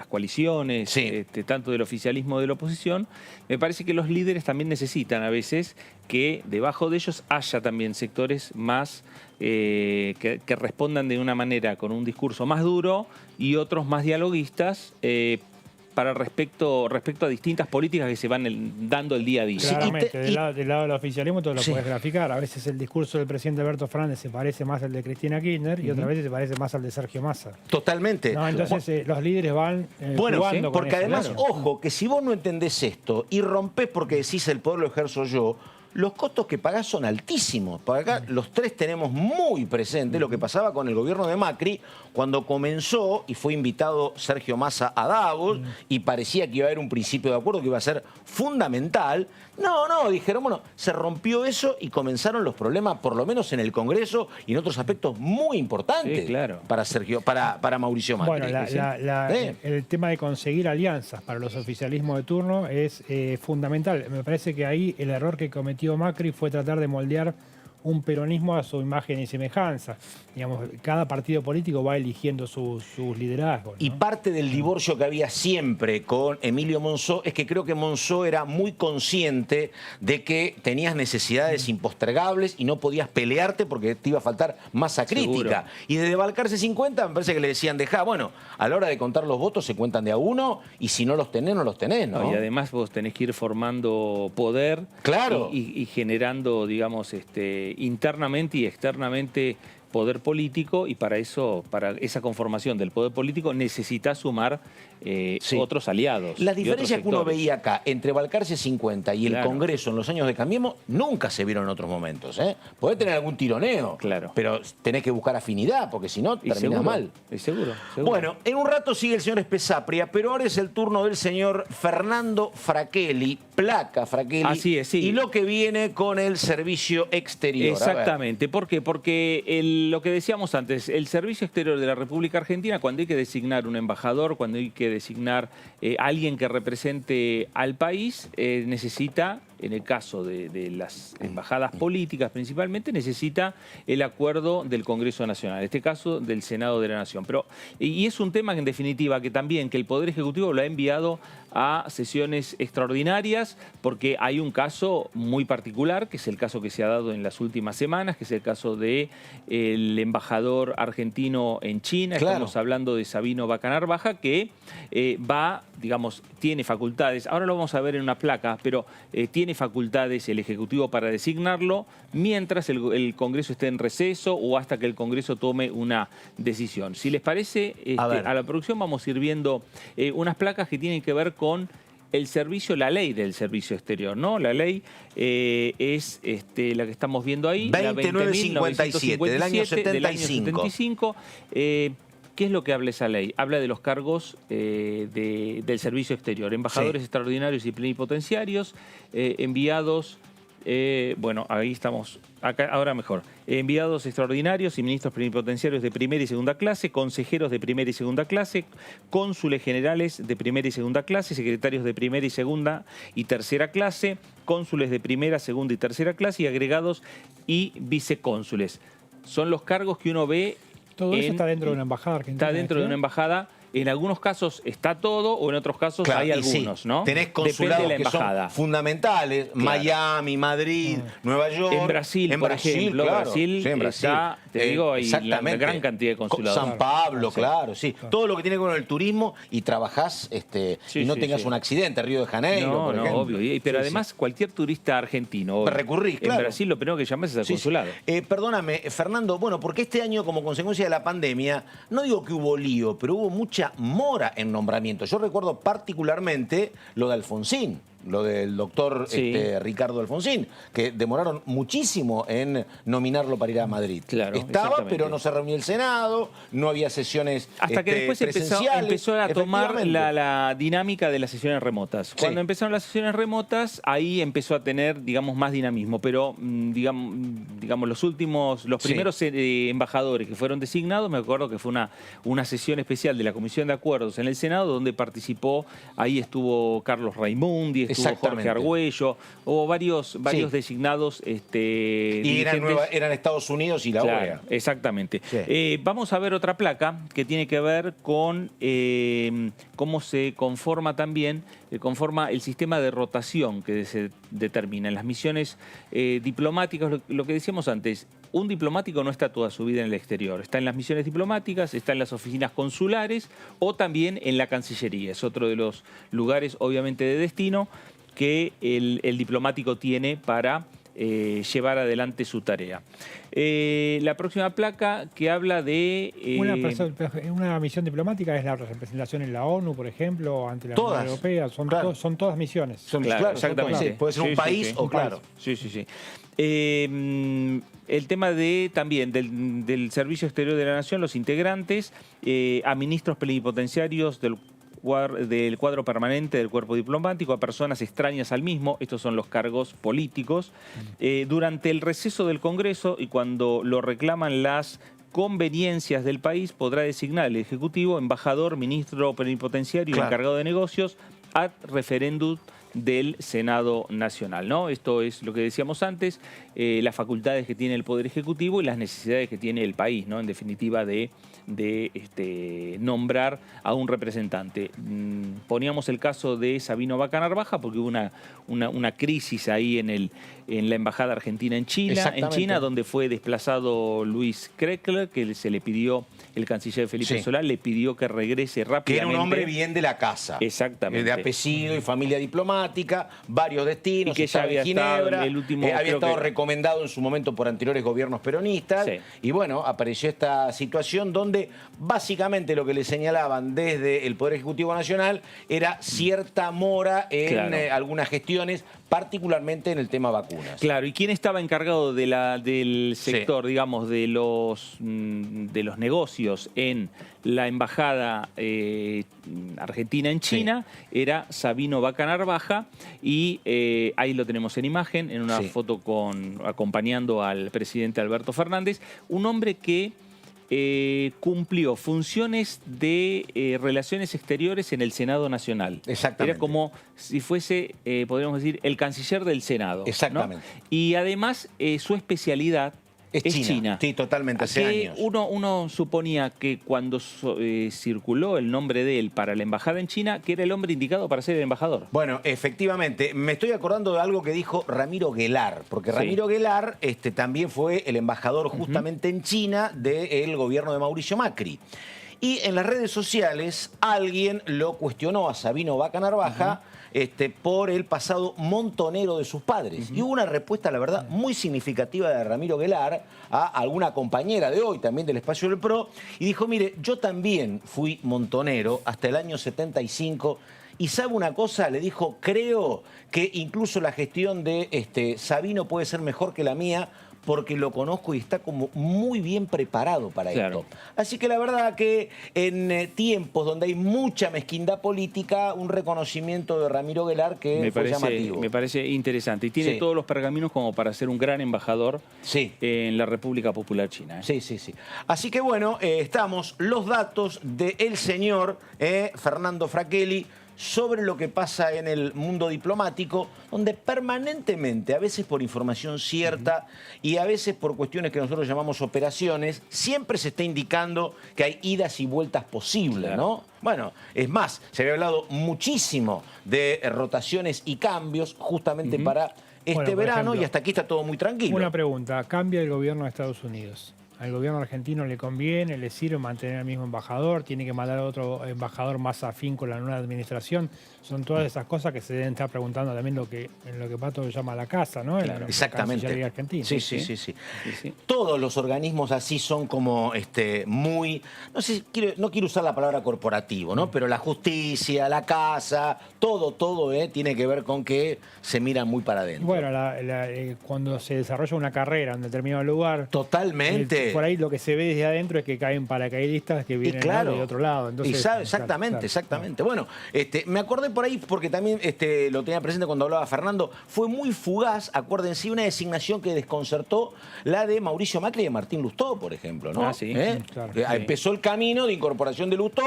coaliciones, tanto del oficialismo como de la oposición, me parece que los líderes también necesitan a veces que debajo de ellos haya también sectores más que respondan de una manera con un discurso más duro y otros más dialoguistas para respecto a distintas políticas que se van dando el día a día. Claramente, del lado del oficialismo todo lo puedes graficar. A veces el discurso del presidente Alberto Fernández se parece más al de Cristina Kirchner y otras veces se parece más al de Sergio Massa. Totalmente. ¿No? Entonces los líderes van jugando porque con eso, además, ojo, que si vos no entendés esto y rompés porque decís el poder lo ejerzo yo, los costos que pagás son altísimos. Por acá los tres tenemos muy presente lo que pasaba con el gobierno de Macri cuando comenzó y fue invitado Sergio Massa a Davos y parecía que iba a haber un principio de acuerdo que iba a ser fundamental. No, dijeron, bueno, se rompió eso y comenzaron los problemas, por lo menos en el Congreso y en otros aspectos muy importantes para Mauricio Macri. Bueno, el tema de conseguir alianzas para los oficialismos de turno es fundamental. Me parece que ahí el error que cometió Macri fue tratar de moldear un peronismo a su imagen y semejanza. Digamos, cada partido político va eligiendo sus liderazgos, ¿no? Y parte del divorcio que había siempre con Emilio Monzó es que creo que Monzó era muy consciente de que tenías necesidades impostergables y no podías pelearte porque te iba a faltar masa crítica. Seguro. Y desde Balcarce 50 me parece que le decían, dejá, bueno, a la hora de contar los votos se cuentan de a uno y si no los tenés, no los tenés, ¿no? Y además vos tenés que ir formando poder, claro, y generando, digamos, internamente y externamente poder político, y para eso, para esa conformación del poder político, necesitas sumar otros aliados. Las y diferencias otros que uno sectores. veía acá entre Balcarce 50 y el Claro. Congreso en los años de Cambiemos nunca se vieron en otros momentos, ¿eh? Podés tener algún tironeo, Claro. pero tenés que buscar afinidad, porque si no, Y terminás seguro, mal. y seguro. Bueno, en un rato sigue el señor Espesapria, pero ahora es el turno del señor Fernando Fraquelli, placa Fraquelli. Así es, sí. Y lo que viene con el servicio exterior. Exactamente. ¿Por qué? Porque lo que decíamos antes, el Servicio Exterior de la República Argentina, cuando hay que designar un embajador, cuando hay que designar alguien que represente al país, necesita, en el caso de las embajadas políticas principalmente, necesita el acuerdo del Congreso Nacional, en este caso del Senado de la Nación. Y es un tema que, en definitiva, que también que el Poder Ejecutivo lo ha enviado a sesiones extraordinarias, porque hay un caso muy particular, que es el caso que se ha dado en las últimas semanas, que es el caso del embajador argentino en China. Claro. Estamos hablando de Sabino Bacanar Baja, que digamos, tiene facultades, ahora lo vamos a ver en una placa, pero tiene facultades el Ejecutivo para designarlo mientras el Congreso esté en receso o hasta que el Congreso tome una decisión. Si les parece, a la producción vamos a ir viendo unas placas que tienen que ver con el servicio, la ley del servicio exterior, ¿no? La ley es la que estamos viendo ahí, 2957, del año 75. ¿Qué es lo que habla esa ley? Habla de los cargos del servicio exterior, embajadores extraordinarios y plenipotenciarios, enviados, bueno, ahí estamos, acá, ahora mejor, enviados extraordinarios y ministros plenipotenciarios de primera y segunda clase, consejeros de primera y segunda clase, cónsules generales de primera y segunda clase, secretarios de primera y segunda y tercera clase, cónsules de primera, segunda y tercera clase y agregados y vicecónsules. Son los cargos que uno ve. Todo eso está dentro de una embajada argentina. Está dentro de una embajada. En algunos casos está todo, o en otros casos hay algunos, ¿no? Tenés consulados Depende de la que embajada. son fundamentales, Miami, Madrid, Nueva York. En Brasil, por ejemplo, claro. Brasil, Sí, en Brasil. está, te digo, hay la exactamente. gran cantidad de consulados. San Pablo, claro, sí. Todo lo que tiene que ver con el turismo y trabajás y no tengas un accidente, Río de Janeiro, por ejemplo. Obvio. Pero además, cualquier turista argentino recurrís, claro. En Brasil lo primero que llamás es al consulado. Perdóname, Fernando, bueno, porque este año, como consecuencia de la pandemia, no digo que hubo lío, pero hubo mucha mora en nombramiento. Yo recuerdo particularmente lo de Alfonsín, lo del doctor Ricardo Alfonsín, que demoraron muchísimo en nominarlo para ir a Madrid. Claro, estaba, pero no se reunió el Senado, no había sesiones hasta que después empezó a tomar la dinámica de las sesiones remotas. Cuando empezaron las sesiones remotas, ahí empezó a tener, digamos, más dinamismo. Pero, digamos los primeros embajadores que fueron designados, me acuerdo que fue una sesión especial de la Comisión de Acuerdos en el Senado, donde participó, ahí estuvo Carlos Raimundi, estuvo Jorge Argüello, hubo varios designados. Y eran Estados Unidos y la OEA. Exactamente. Sí. Vamos a ver otra placa que tiene que ver con cómo se conforma también el sistema de rotación que se determina en las misiones diplomáticas. Lo que decíamos antes, un diplomático no está toda su vida en el exterior. Está en las misiones diplomáticas, está en las oficinas consulares o también en la Cancillería. Es otro de los lugares, obviamente, de destino que el diplomático tiene para llevar adelante su tarea. La próxima placa que habla de... Una misión diplomática es la representación en la ONU, por ejemplo, ante la Unión Europea. Son todas misiones. Claro, exactamente. Puede ser un país o claro. Sí. El tema también del Servicio Exterior de la Nación, los integrantes, a ministros plenipotenciarios del cuadro permanente del cuerpo diplomático, a personas extrañas al mismo, estos son los cargos políticos, durante el receso del Congreso y cuando lo reclaman las conveniencias del país, podrá designar el Ejecutivo embajador, ministro plenipotenciario y encargado de negocios ad referendum del Senado Nacional, ¿no? Esto es lo que decíamos antes, las facultades que tiene el Poder Ejecutivo y las necesidades que tiene el país, ¿no? En definitiva, de nombrar a un representante. Poníamos el caso de Sabino Vaca Narvaja porque hubo una crisis ahí en la Embajada Argentina en China, donde fue desplazado Luis Kreckler, que se le pidió, el canciller Felipe Solá le pidió que regrese rápidamente. Que era un hombre bien de la casa. Exactamente. De apellido y familia diplomática, varios destinos, y que ya había Ginebra, estado había estado recomendado en su momento por anteriores gobiernos peronistas. Sí. Y bueno, apareció esta situación donde básicamente lo que le señalaban desde el Poder Ejecutivo Nacional era cierta mora en algunas gestiones, particularmente en el tema vacunas. Claro, ¿y quién estaba encargado del sector, digamos, de los negocios en la Embajada Argentina en China? Era Sabino Vaca Narvaja, y ahí lo tenemos en imagen, en una foto acompañando al presidente Alberto Fernández, un hombre que cumplió funciones de relaciones exteriores en el Senado Nacional. Exactamente. Era como si fuese, podríamos decir, el canciller del Senado. Exactamente. ¿No? Y además su especialidad es China. Sí, totalmente, hace años. Uno suponía que cuando circuló el nombre de él para la embajada en China, que era el hombre indicado para ser el embajador. Bueno, efectivamente, me estoy acordando de algo que dijo Ramiro Guelar, porque Ramiro Guelar también fue el embajador justamente en China del gobierno de Mauricio Macri. Y en las redes sociales alguien lo cuestionó a Sabino Vaca Narvaja por el pasado montonero de sus padres. Y hubo una respuesta, la verdad, muy significativa de Ramiro Guelar a alguna compañera de hoy, también del Espacio del PRO, y dijo, mire, yo también fui montonero hasta el año 75, y ¿sabe una cosa? Le dijo, creo que incluso la gestión de Sabino puede ser mejor que la mía, porque lo conozco y está como muy bien preparado para esto. Así que la verdad que en tiempos donde hay mucha mezquindad política, un reconocimiento de Ramiro Guelar que fue llamativo. Me parece interesante. Y tiene todos los pergaminos como para ser un gran embajador en la República Popular China. Sí. Así que bueno, estamos los datos del señor Fernando Fracchelli sobre lo que pasa en el mundo diplomático, donde permanentemente, a veces por información cierta y a veces por cuestiones que nosotros llamamos operaciones, siempre se está indicando que hay idas y vueltas posibles, ¿no? Bueno, es más, se había hablado muchísimo de rotaciones y cambios justamente para este verano, ejemplo, y hasta aquí está todo muy tranquilo. Una pregunta, ¿cambia el gobierno de Estados Unidos? ¿Al gobierno argentino le conviene, le sirve mantener al mismo embajador? ¿Tiene que mandar a otro embajador más afín con la nueva administración? Son todas esas cosas que se deben estar preguntando también en lo que Pato llama la casa, ¿no? Claro, exactamente. Cancillería Argentina. Sí. Todos los organismos así son como muy... No sé, no quiero usar la palabra corporativo, ¿no? Pero la justicia, la casa, todo tiene que ver con que se miran muy para adentro. Bueno, cuando se desarrolla una carrera en determinado lugar... Totalmente. Por ahí lo que se ve desde adentro es que caen paracaidistas que vienen de otro lado. Entonces, exactamente. Bueno, me acordé por ahí porque también lo tenía presente cuando hablaba Fernando. Fue muy fugaz, acuérdense, una designación que desconcertó, la de Mauricio Macri y de Martín Lustó, por ejemplo, ¿no? Empezó el camino de incorporación de Lustó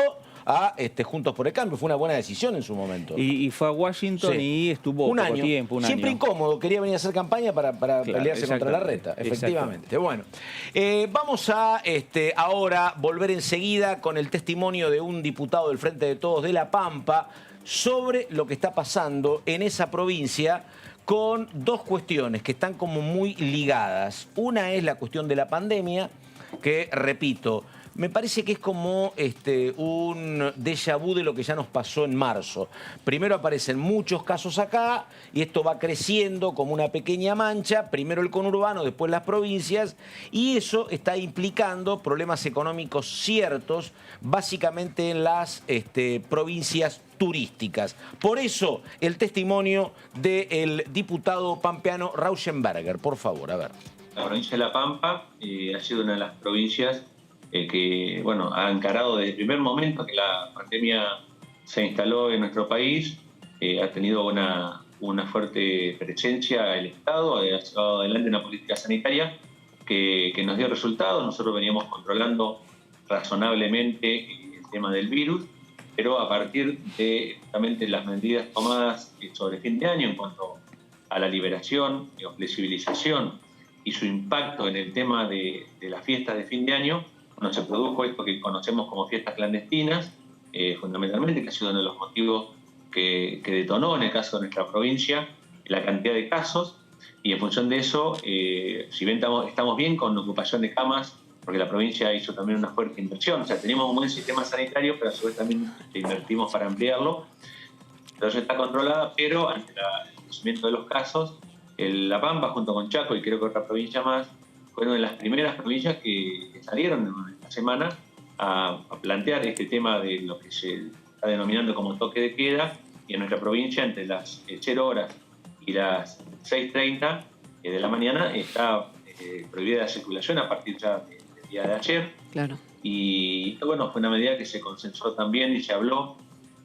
a Juntos por el Cambio. Fue una buena decisión en su momento. Y fue a Washington y estuvo un poco año. tiempo, un Siempre año. incómodo, quería venir a hacer campaña para pelearse contra la reta, efectivamente. Bueno, vamos a ahora volver enseguida con el testimonio de un diputado del Frente de Todos de La Pampa sobre lo que está pasando en esa provincia, con dos cuestiones que están como muy ligadas. Una es la cuestión de la pandemia, que, repito, me parece que es como un déjà vu de lo que ya nos pasó en marzo. Primero aparecen muchos casos acá y esto va creciendo como una pequeña mancha, primero el conurbano, después las provincias, y eso está implicando problemas económicos ciertos, básicamente en las provincias turísticas. Por eso el testimonio del diputado pampeano Rauschenberger. Por favor, a ver. La provincia de La Pampa ha sido una de las provincias que ha encarado desde el primer momento que la pandemia se instaló en nuestro país. Ha tenido una fuerte presencia el Estado, ha llevado adelante una política sanitaria que nos dio resultados. Nosotros veníamos controlando razonablemente el tema del virus, pero a partir de justamente las medidas tomadas sobre fin de año en cuanto a la liberación o flexibilización y su impacto en el tema de las fiestas de fin de año, bueno, se produjo esto que conocemos como fiestas clandestinas, fundamentalmente, que ha sido uno de los motivos que detonó en el caso de nuestra provincia la cantidad de casos, y en función de eso, si bien estamos bien con ocupación de camas, porque la provincia hizo también una fuerte inversión, o sea, tenemos un buen sistema sanitario, pero a su vez también invertimos para ampliarlo, entonces está controlada, pero ante el crecimiento de los casos, La Pampa junto con Chaco y creo que otra provincia más, fueron de las primeras provincias que salieron en esta semana a plantear este tema de lo que se está denominando como toque de queda, y en nuestra provincia entre las 0 horas y las 6:30 de la mañana está prohibida la circulación a partir ya del día de ayer. Claro. Y bueno, fue una medida que se consensó también y se habló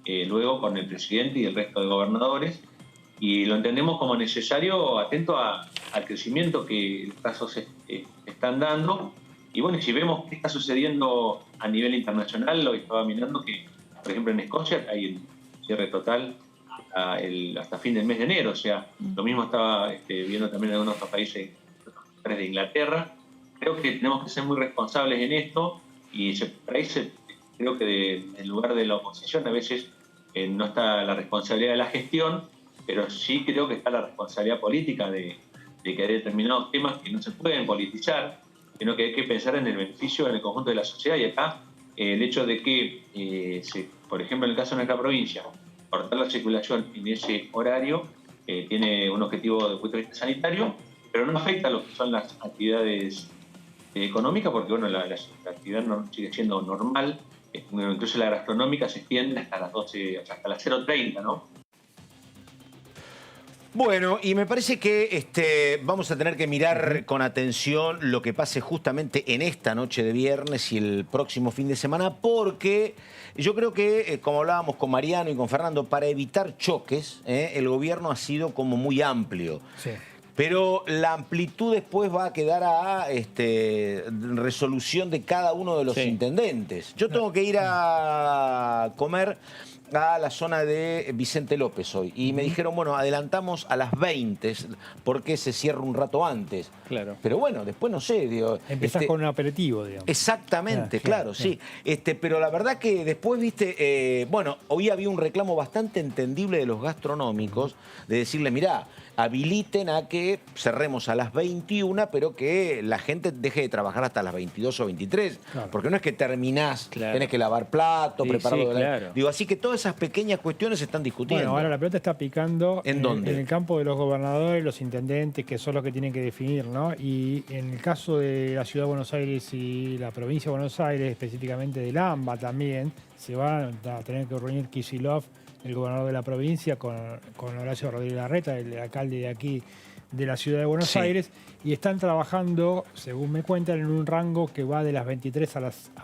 luego con el presidente y el resto de gobernadores, y lo entendemos como necesario, atento al crecimiento que los casos están dando. Y bueno, si vemos qué está sucediendo a nivel internacional, hoy estaba mirando que, por ejemplo, en Escocia hay el cierre total hasta fin del mes de enero. O sea, lo mismo estaba viendo también en algunos otros países de Inglaterra. Creo que tenemos que ser muy responsables en esto, y creo que en lugar de la oposición a veces no está la responsabilidad de la gestión, pero sí creo que está la responsabilidad política de que hay determinados temas que no se pueden politizar, sino que hay que pensar en el beneficio en el conjunto de la sociedad. Y acá el hecho de que, por ejemplo, en el caso de nuestra provincia, cortar la circulación en ese horario tiene un objetivo desde el punto de vista sanitario, pero no afecta a lo que son las actividades económicas, porque bueno, la actividad sigue siendo normal, incluso la gastronómica se extiende hasta las 12, hasta las 0:30, ¿no? Bueno, y me parece que vamos a tener que mirar con atención lo que pase justamente en esta noche de viernes y el próximo fin de semana, porque yo creo que, como hablábamos con Mariano y con Fernando, para evitar choques, el gobierno ha sido como muy amplio. Sí. Pero la amplitud después va a quedar a resolución de cada uno de los intendentes. Yo tengo que ir a comer a la zona de Vicente López hoy. Y me dijeron, bueno, adelantamos a las 20 porque se cierra un rato antes. Claro. Pero bueno, después no sé. Digo, empezás con un aperitivo, digamos. Exactamente, claro, sí. Pero la verdad que después, bueno, hoy había un reclamo bastante entendible de los gastronómicos, de decirle, mirá, habiliten a que cerremos a las 21, pero que la gente deje de trabajar hasta las 22 o 23. Claro. Porque no es que terminás, tenés que lavar platos, prepararlo. Claro. Digo, así que todas esas pequeñas cuestiones se están discutiendo. Bueno, ahora la pelota está picando ¿En dónde? En el campo de los gobernadores, los intendentes, que son los que tienen que definir, ¿no? Y en el caso de la Ciudad de Buenos Aires y la provincia de Buenos Aires, específicamente del AMBA también, se va a tener que reunir Kicillof, el gobernador de la provincia, con Horacio Rodríguez Larreta, el alcalde de aquí de la Ciudad de Buenos Aires, y están trabajando, según me cuentan, en un rango que va de las 23 a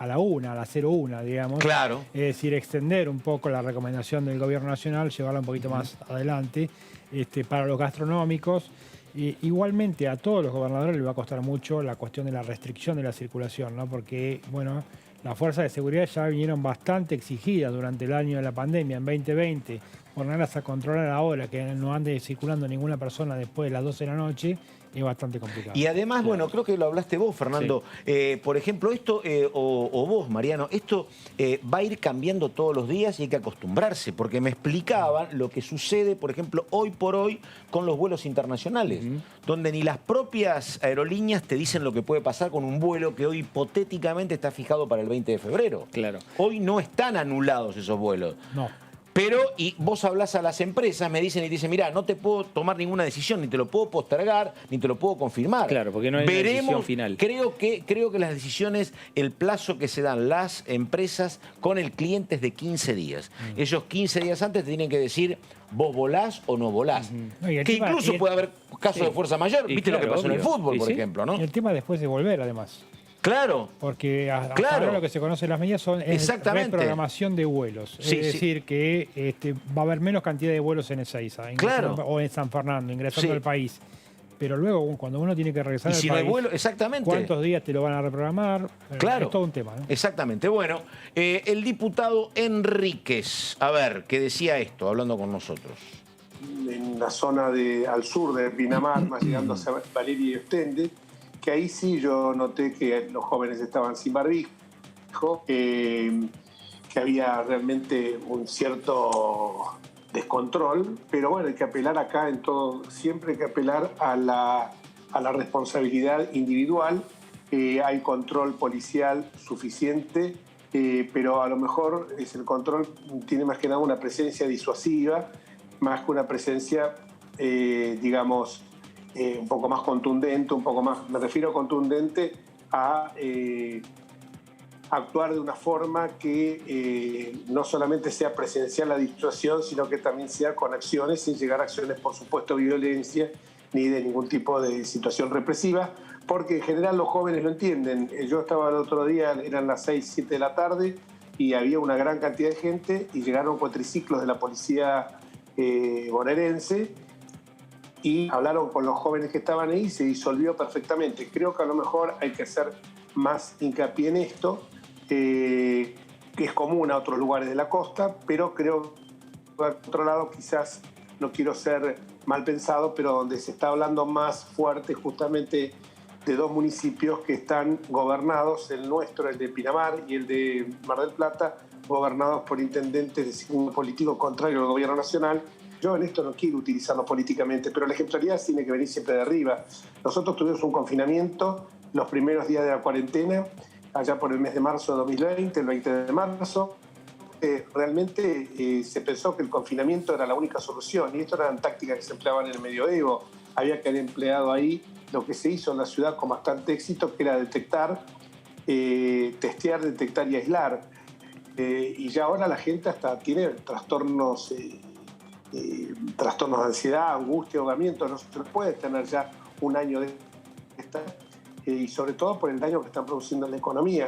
la 01, digamos. Claro. Es decir, extender un poco la recomendación del gobierno nacional, llevarla un poquito más adelante, para los gastronómicos. Igualmente a todos los gobernadores les va a costar mucho la cuestión de la restricción de la circulación, ¿no? Porque, bueno, las fuerzas de seguridad ya vinieron bastante exigidas durante el año de la pandemia, en 2020, ponerlas a controlar ahora, que no ande circulando ninguna persona después de las 12 de la noche, es bastante complicado. Y además, bueno, creo que lo hablaste vos, Fernando. Por ejemplo, esto, o vos, Mariano, esto va a ir cambiando todos los días y hay que acostumbrarse, porque me explicaban lo que sucede, por ejemplo, hoy por hoy con los vuelos internacionales, donde ni las propias aerolíneas te dicen lo que puede pasar con un vuelo que hoy hipotéticamente está fijado para el 20 de febrero. Claro. Hoy no están anulados esos vuelos. No. Pero, y vos hablás a las empresas, me dicen y te dicen, mirá, no te puedo tomar ninguna decisión, ni te lo puedo postergar, ni te lo puedo confirmar. Claro, porque no hay una decisión final. Creo que las decisiones, el plazo que se dan las empresas con el cliente es de 15 días. Ellos 15 días antes te tienen que decir, vos volás o no volás. Que incluso puede haber casos de fuerza mayor. ¿Viste lo que pasó en el fútbol, por ejemplo, no? Y el tema después de volver, además. Claro. Porque hasta ahora lo que se conoce en las medidas son reprogramación de vuelos. Es decir, que va a haber menos cantidad de vuelos en Ezeiza o en San Fernando, ingresando al país. pero luego cuando uno tiene que regresar y al si país, no hay vuelo, exactamente. ¿cuántos días te lo van a reprogramar? Claro. Es todo un tema, ¿no? Exactamente. Bueno, el diputado Enríquez, a ver, ¿qué decía esto, hablando con nosotros? En la zona al sur de Pinamar, más llegando a Valeria y Ostende, que ahí sí yo noté que los jóvenes estaban sin barbijo, que había realmente un cierto descontrol, pero bueno, hay que apelar acá en todo, siempre hay que apelar a la responsabilidad individual. Hay control policial suficiente, pero a lo mejor el control tiene más que nada una presencia disuasiva, más que una presencia, digamos, un poco más contundente, un poco más, me refiero contundente a actuar de una forma que no solamente sea presencial la disuasión, sino que también sea con acciones, sin llegar a acciones, por supuesto, de violencia, ni de ningún tipo de situación represiva, porque en general los jóvenes lo entienden. Yo estaba el otro día, eran las 6, 7 de la tarde, y había una gran cantidad de gente, y llegaron cuatriciclos de la policía bonaerense, y hablaron con los jóvenes que estaban ahí y se disolvió perfectamente. Creo que a lo mejor hay que hacer más hincapié en esto, que es común a otros lugares de la costa, pero creo que por otro lado quizás, no quiero ser mal pensado, pero donde se está hablando más fuerte justamente de dos municipios que están gobernados, el nuestro, el de Pinamar, y el de Mar del Plata, gobernados por intendentes de signo político contrario al gobierno nacional. Yo en esto no quiero utilizarlo políticamente, pero la ejemplaridad tiene que venir siempre de arriba. Nosotros tuvimos un confinamiento los primeros días de la cuarentena, allá por el mes de marzo de 2020, el 20 de marzo. Realmente se pensó que el confinamiento era la única solución, y esto eran tácticas que se empleaban en el medioevo. Había que haber empleado ahí lo que se hizo en la ciudad con bastante éxito, que era detectar, testear, detectar y aislar. Y ya ahora la gente hasta tiene trastornos de ansiedad, angustia, ahogamiento. No se puede tener ya un año de esta, y sobre todo por el daño que están produciendo en la economía.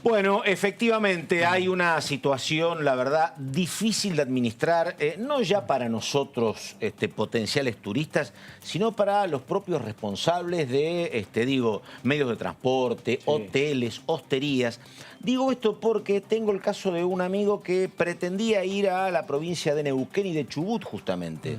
Bueno, efectivamente hay una situación, la verdad, difícil de administrar, no ya para nosotros, potenciales turistas, sino para los propios responsables de, medios de transporte, sí, hoteles, hosterías. Digo esto porque tengo el caso de un amigo que pretendía ir a la provincia de Neuquén y de Chubut, justamente.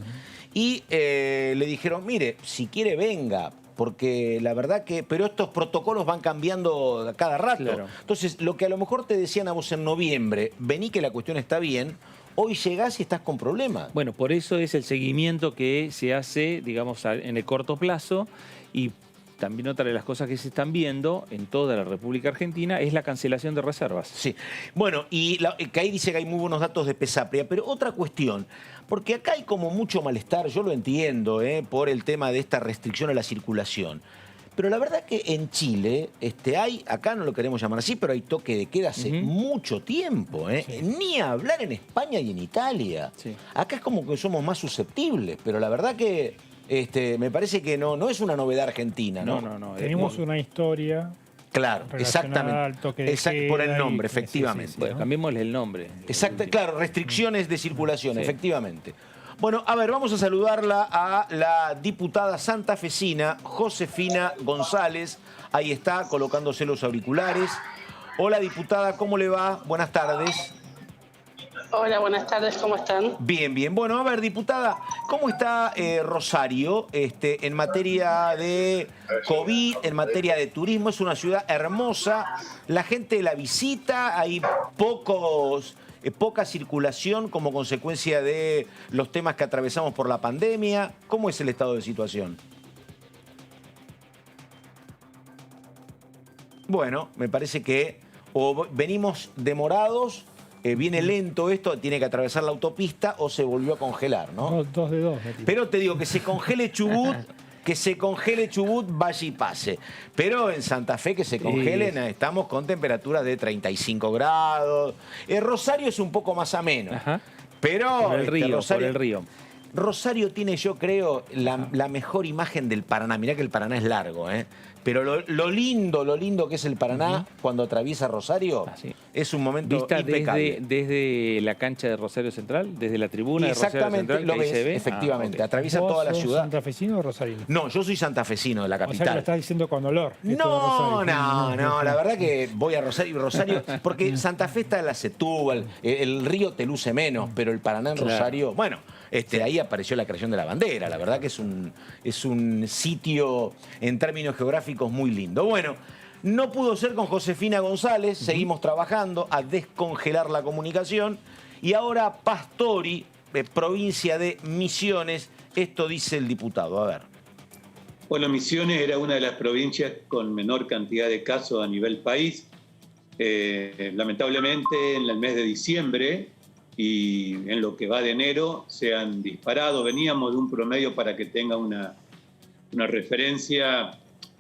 Y le dijeron, mire, si quiere venga, porque la verdad que... Pero estos protocolos van cambiando a cada rato. Claro. Entonces, lo que a lo mejor te decían a vos en noviembre, vení que la cuestión está bien, hoy llegás y estás con problemas. Bueno, por eso es el seguimiento que se hace, digamos, en el corto plazo, y también otra de las cosas que se están viendo en toda la República Argentina es la cancelación de reservas. Sí. Bueno, y que ahí dice que hay muy buenos datos de Pesapria, pero otra cuestión, porque acá hay como mucho malestar, yo lo entiendo, por el tema de esta restricción a la circulación. Pero la verdad que en Chile acá no lo queremos llamar así, pero hay toque de queda hace mucho tiempo. Sí. Ni hablar en España y en Italia. Sí. Acá es como que somos más susceptibles, pero la verdad que me parece que no es una novedad argentina, ¿no? No. Tenemos una historia. Claro, exactamente. Por el nombre, efectivamente. Sí, bueno, cambiémosle el nombre. Exacto, claro, restricciones de circulación, efectivamente. Bueno, a ver, vamos a saludarla a la diputada santafesina Josefina González. Ahí está, colocándose los auriculares. Hola, diputada, ¿cómo le va? Buenas tardes. Hola, buenas tardes, ¿cómo están? Bien, bien. Bueno, a ver, diputada, ¿cómo está Rosario en materia de COVID, en materia de turismo? Es una ciudad hermosa, la gente la visita, hay poca circulación como consecuencia de los temas que atravesamos por la pandemia. ¿Cómo es el estado de situación? Bueno, me parece que o venimos demorados, viene lento esto, tiene que atravesar la autopista, o se volvió a congelar, ¿no? Dos de dos. Pero te digo, que se congele Chubut, vaya y pase. Pero en Santa Fe que se congelen, estamos con temperaturas de 35 grados. Rosario es un poco más ameno. Ajá. Pero por el río, Rosario, por el río. Rosario tiene, yo creo, la mejor imagen del Paraná. Mirá que el Paraná es largo, ¿eh? Pero lo lindo que es el Paraná cuando atraviesa Rosario es un momento vista impecable. desde la cancha de Rosario Central, desde la tribuna de Rosario Central, lo que ahí ves, se ve. efectivamente, atraviesa toda la ciudad. ¿Santafesino o rosarino? No, yo soy santafesino de la capital. O sea que lo estás diciendo con olor. No, la verdad que voy a Rosario, porque Santa Fe está en la Setúbal, el río te luce menos, pero el Paraná en Rosario, bueno, ahí apareció la creación de la bandera, la verdad que es un sitio en términos geográficos muy lindo. Bueno, no pudo ser con Josefina González, seguimos trabajando a descongelar la comunicación y ahora Pastori, provincia de Misiones, esto dice el diputado, a ver. Bueno, Misiones era una de las provincias con menor cantidad de casos a nivel país. Lamentablemente, en el mes de diciembre y en lo que va de enero se han disparado. Veníamos de un promedio, para que tenga una referencia,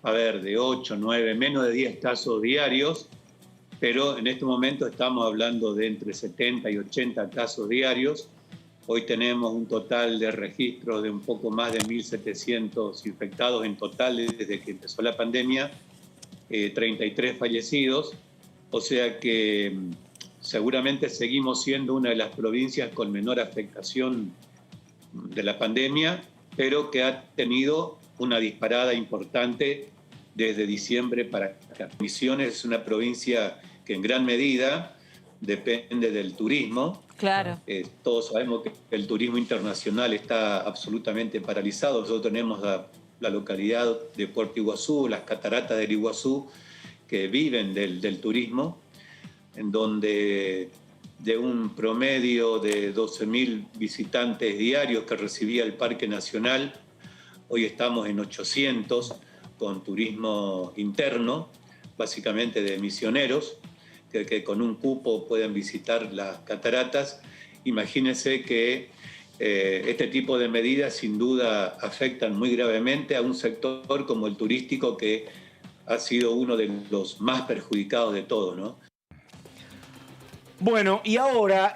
de 8, 9, menos de 10 casos diarios, pero en este momento estamos hablando de entre 70 y 80 casos diarios. Hoy tenemos un total de registros de un poco más de 1.700 infectados en total desde que empezó la pandemia, 33 fallecidos, o sea que seguramente seguimos siendo una de las provincias con menor afectación de la pandemia, pero que ha tenido una disparada importante desde diciembre para acá. Misiones es una provincia que en gran medida depende del turismo. Claro. Todos sabemos que el turismo internacional está absolutamente paralizado. Nosotros tenemos la localidad de Puerto Iguazú, las cataratas del Iguazú, que viven del turismo, en donde de un promedio de 12.000 visitantes diarios que recibía el Parque Nacional, hoy estamos en 800 con turismo interno, básicamente de misioneros, que con un cupo pueden visitar las cataratas. Imagínense que este tipo de medidas sin duda afectan muy gravemente a un sector como el turístico, que ha sido uno de los más perjudicados de todos, ¿no? Bueno, y ahora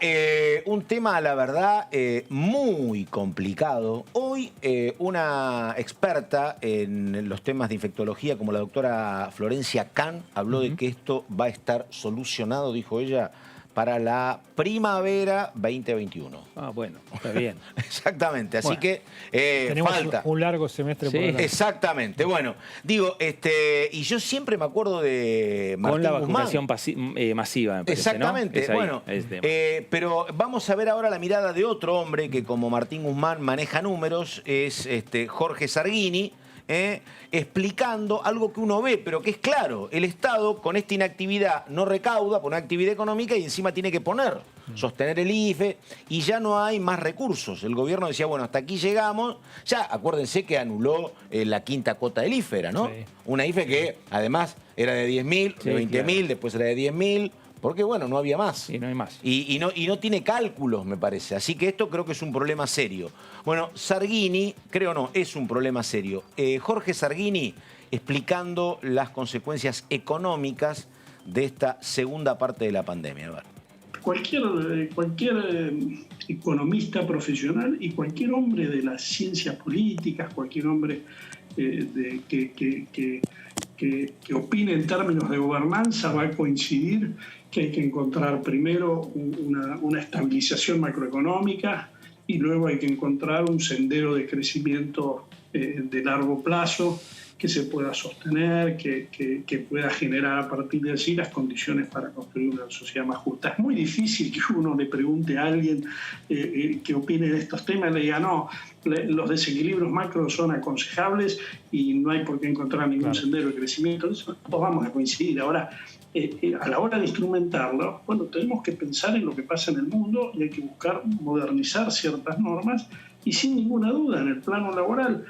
un tema, la verdad, muy complicado. Hoy una experta en los temas de infectología, como la doctora Florencia Can, habló de que esto va a estar solucionado, dijo ella, para la primavera 2021. Ah, bueno, está bien. Exactamente, así que tenemos falta un largo semestre por delante. Exactamente, bueno, digo, y yo siempre me acuerdo de Martín con la Guzmán. vacunación masiva, me parece, exactamente, ¿no? bueno, pero vamos a ver ahora la mirada de otro hombre que, como Martín Guzmán, maneja números, es Jorge Sarguini, explicando algo que uno ve, pero que es claro: el Estado con esta inactividad no recauda por una actividad económica y encima tiene que sostener el IFE, y ya no hay más recursos. El gobierno decía, bueno, hasta aquí llegamos. Ya, acuérdense que anuló la quinta cuota del IFE, ¿no? Sí. Una IFE que además era de 10.000, de 20.000, después era de 10.000. Porque, bueno, no había más. Y no hay más. Y no tiene cálculos, me parece. Así que esto creo que es un problema serio. Bueno, Sarguini, creo no, es un problema serio. Jorge Sarguini explicando las consecuencias económicas de esta segunda parte de la pandemia. A ver. Cualquier economista profesional y cualquier hombre de las ciencias políticas, cualquier hombre que opine en términos de gobernanza, va a coincidir que hay que encontrar primero una estabilización macroeconómica y luego hay que encontrar un sendero de crecimiento de largo plazo que se pueda sostener, que pueda generar a partir de allí las condiciones para construir una sociedad más justa. Es muy difícil que uno le pregunte a alguien que opine de estos temas y le diga, no, los desequilibrios macro son aconsejables y no hay por qué encontrar ningún sendero de crecimiento. Eso todos vamos a coincidir. Ahora, a la hora de instrumentarlo, bueno, tenemos que pensar en lo que pasa en el mundo y hay que buscar modernizar ciertas normas, y sin ninguna duda en el plano laboral,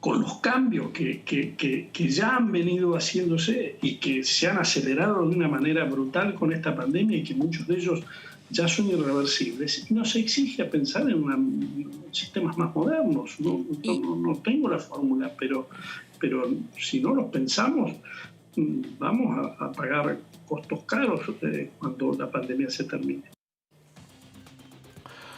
con los cambios que ya han venido haciéndose y que se han acelerado de una manera brutal con esta pandemia y que muchos de ellos ya son irreversibles, nos exige a pensar en sistemas más modernos. No tengo la fórmula, pero si no los pensamos, vamos a pagar costos caros cuando la pandemia se termine.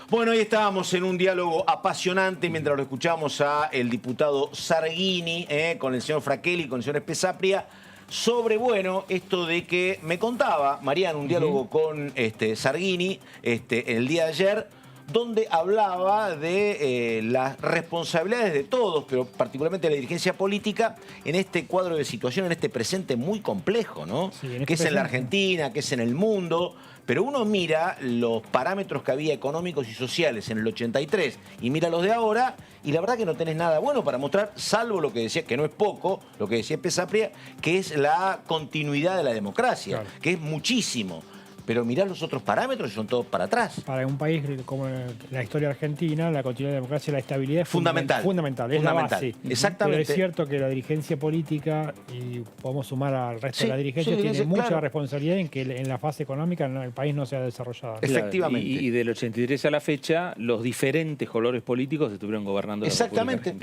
Bueno, ahí estábamos en un diálogo apasionante mientras lo escuchamos a el diputado Zarghini, con el señor Frakelli, con el señor Spezapria, sobre, bueno, esto de que me contaba Mariano, un diálogo con Zarghini el día de ayer, donde hablaba de las responsabilidades de todos, pero particularmente de la dirigencia política, en este cuadro de situación, en este presente muy complejo, ¿no? Sí, que es en la Argentina, que es en el mundo. Pero uno mira los parámetros que había económicos y sociales en el 83 y mira los de ahora, y la verdad que no tenés nada bueno para mostrar, salvo lo que decía, que no es poco, lo que decía Spezapria, que es la continuidad de la democracia, claro, que es muchísimo. Pero mirá los otros parámetros y son todos para atrás. Para un país como la historia argentina, la continuidad de la democracia y la estabilidad es fundamental. Es la base. Exactamente. Pero es cierto que la dirigencia política, y podemos sumar al resto de la dirigencia, tiene mucha responsabilidad en que en la fase económica el país no se ha desarrollado. Efectivamente. Y del 83 a la fecha, los diferentes colores políticos estuvieron gobernando. Exactamente.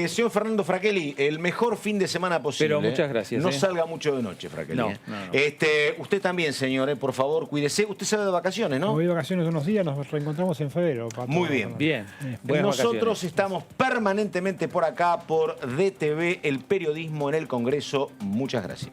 Señor Fernando Frakelli, el mejor fin de semana posible. Pero muchas gracias. No salga mucho de noche, Frakelli. No. Usted también, señor, por favor, cuídese. Usted se va de vacaciones, ¿no? Me voy de vacaciones unos días, nos reencontramos en febrero. Muy bien. Nosotros estamos permanentemente por acá, por DTV, el periodismo en el Congreso. Muchas gracias.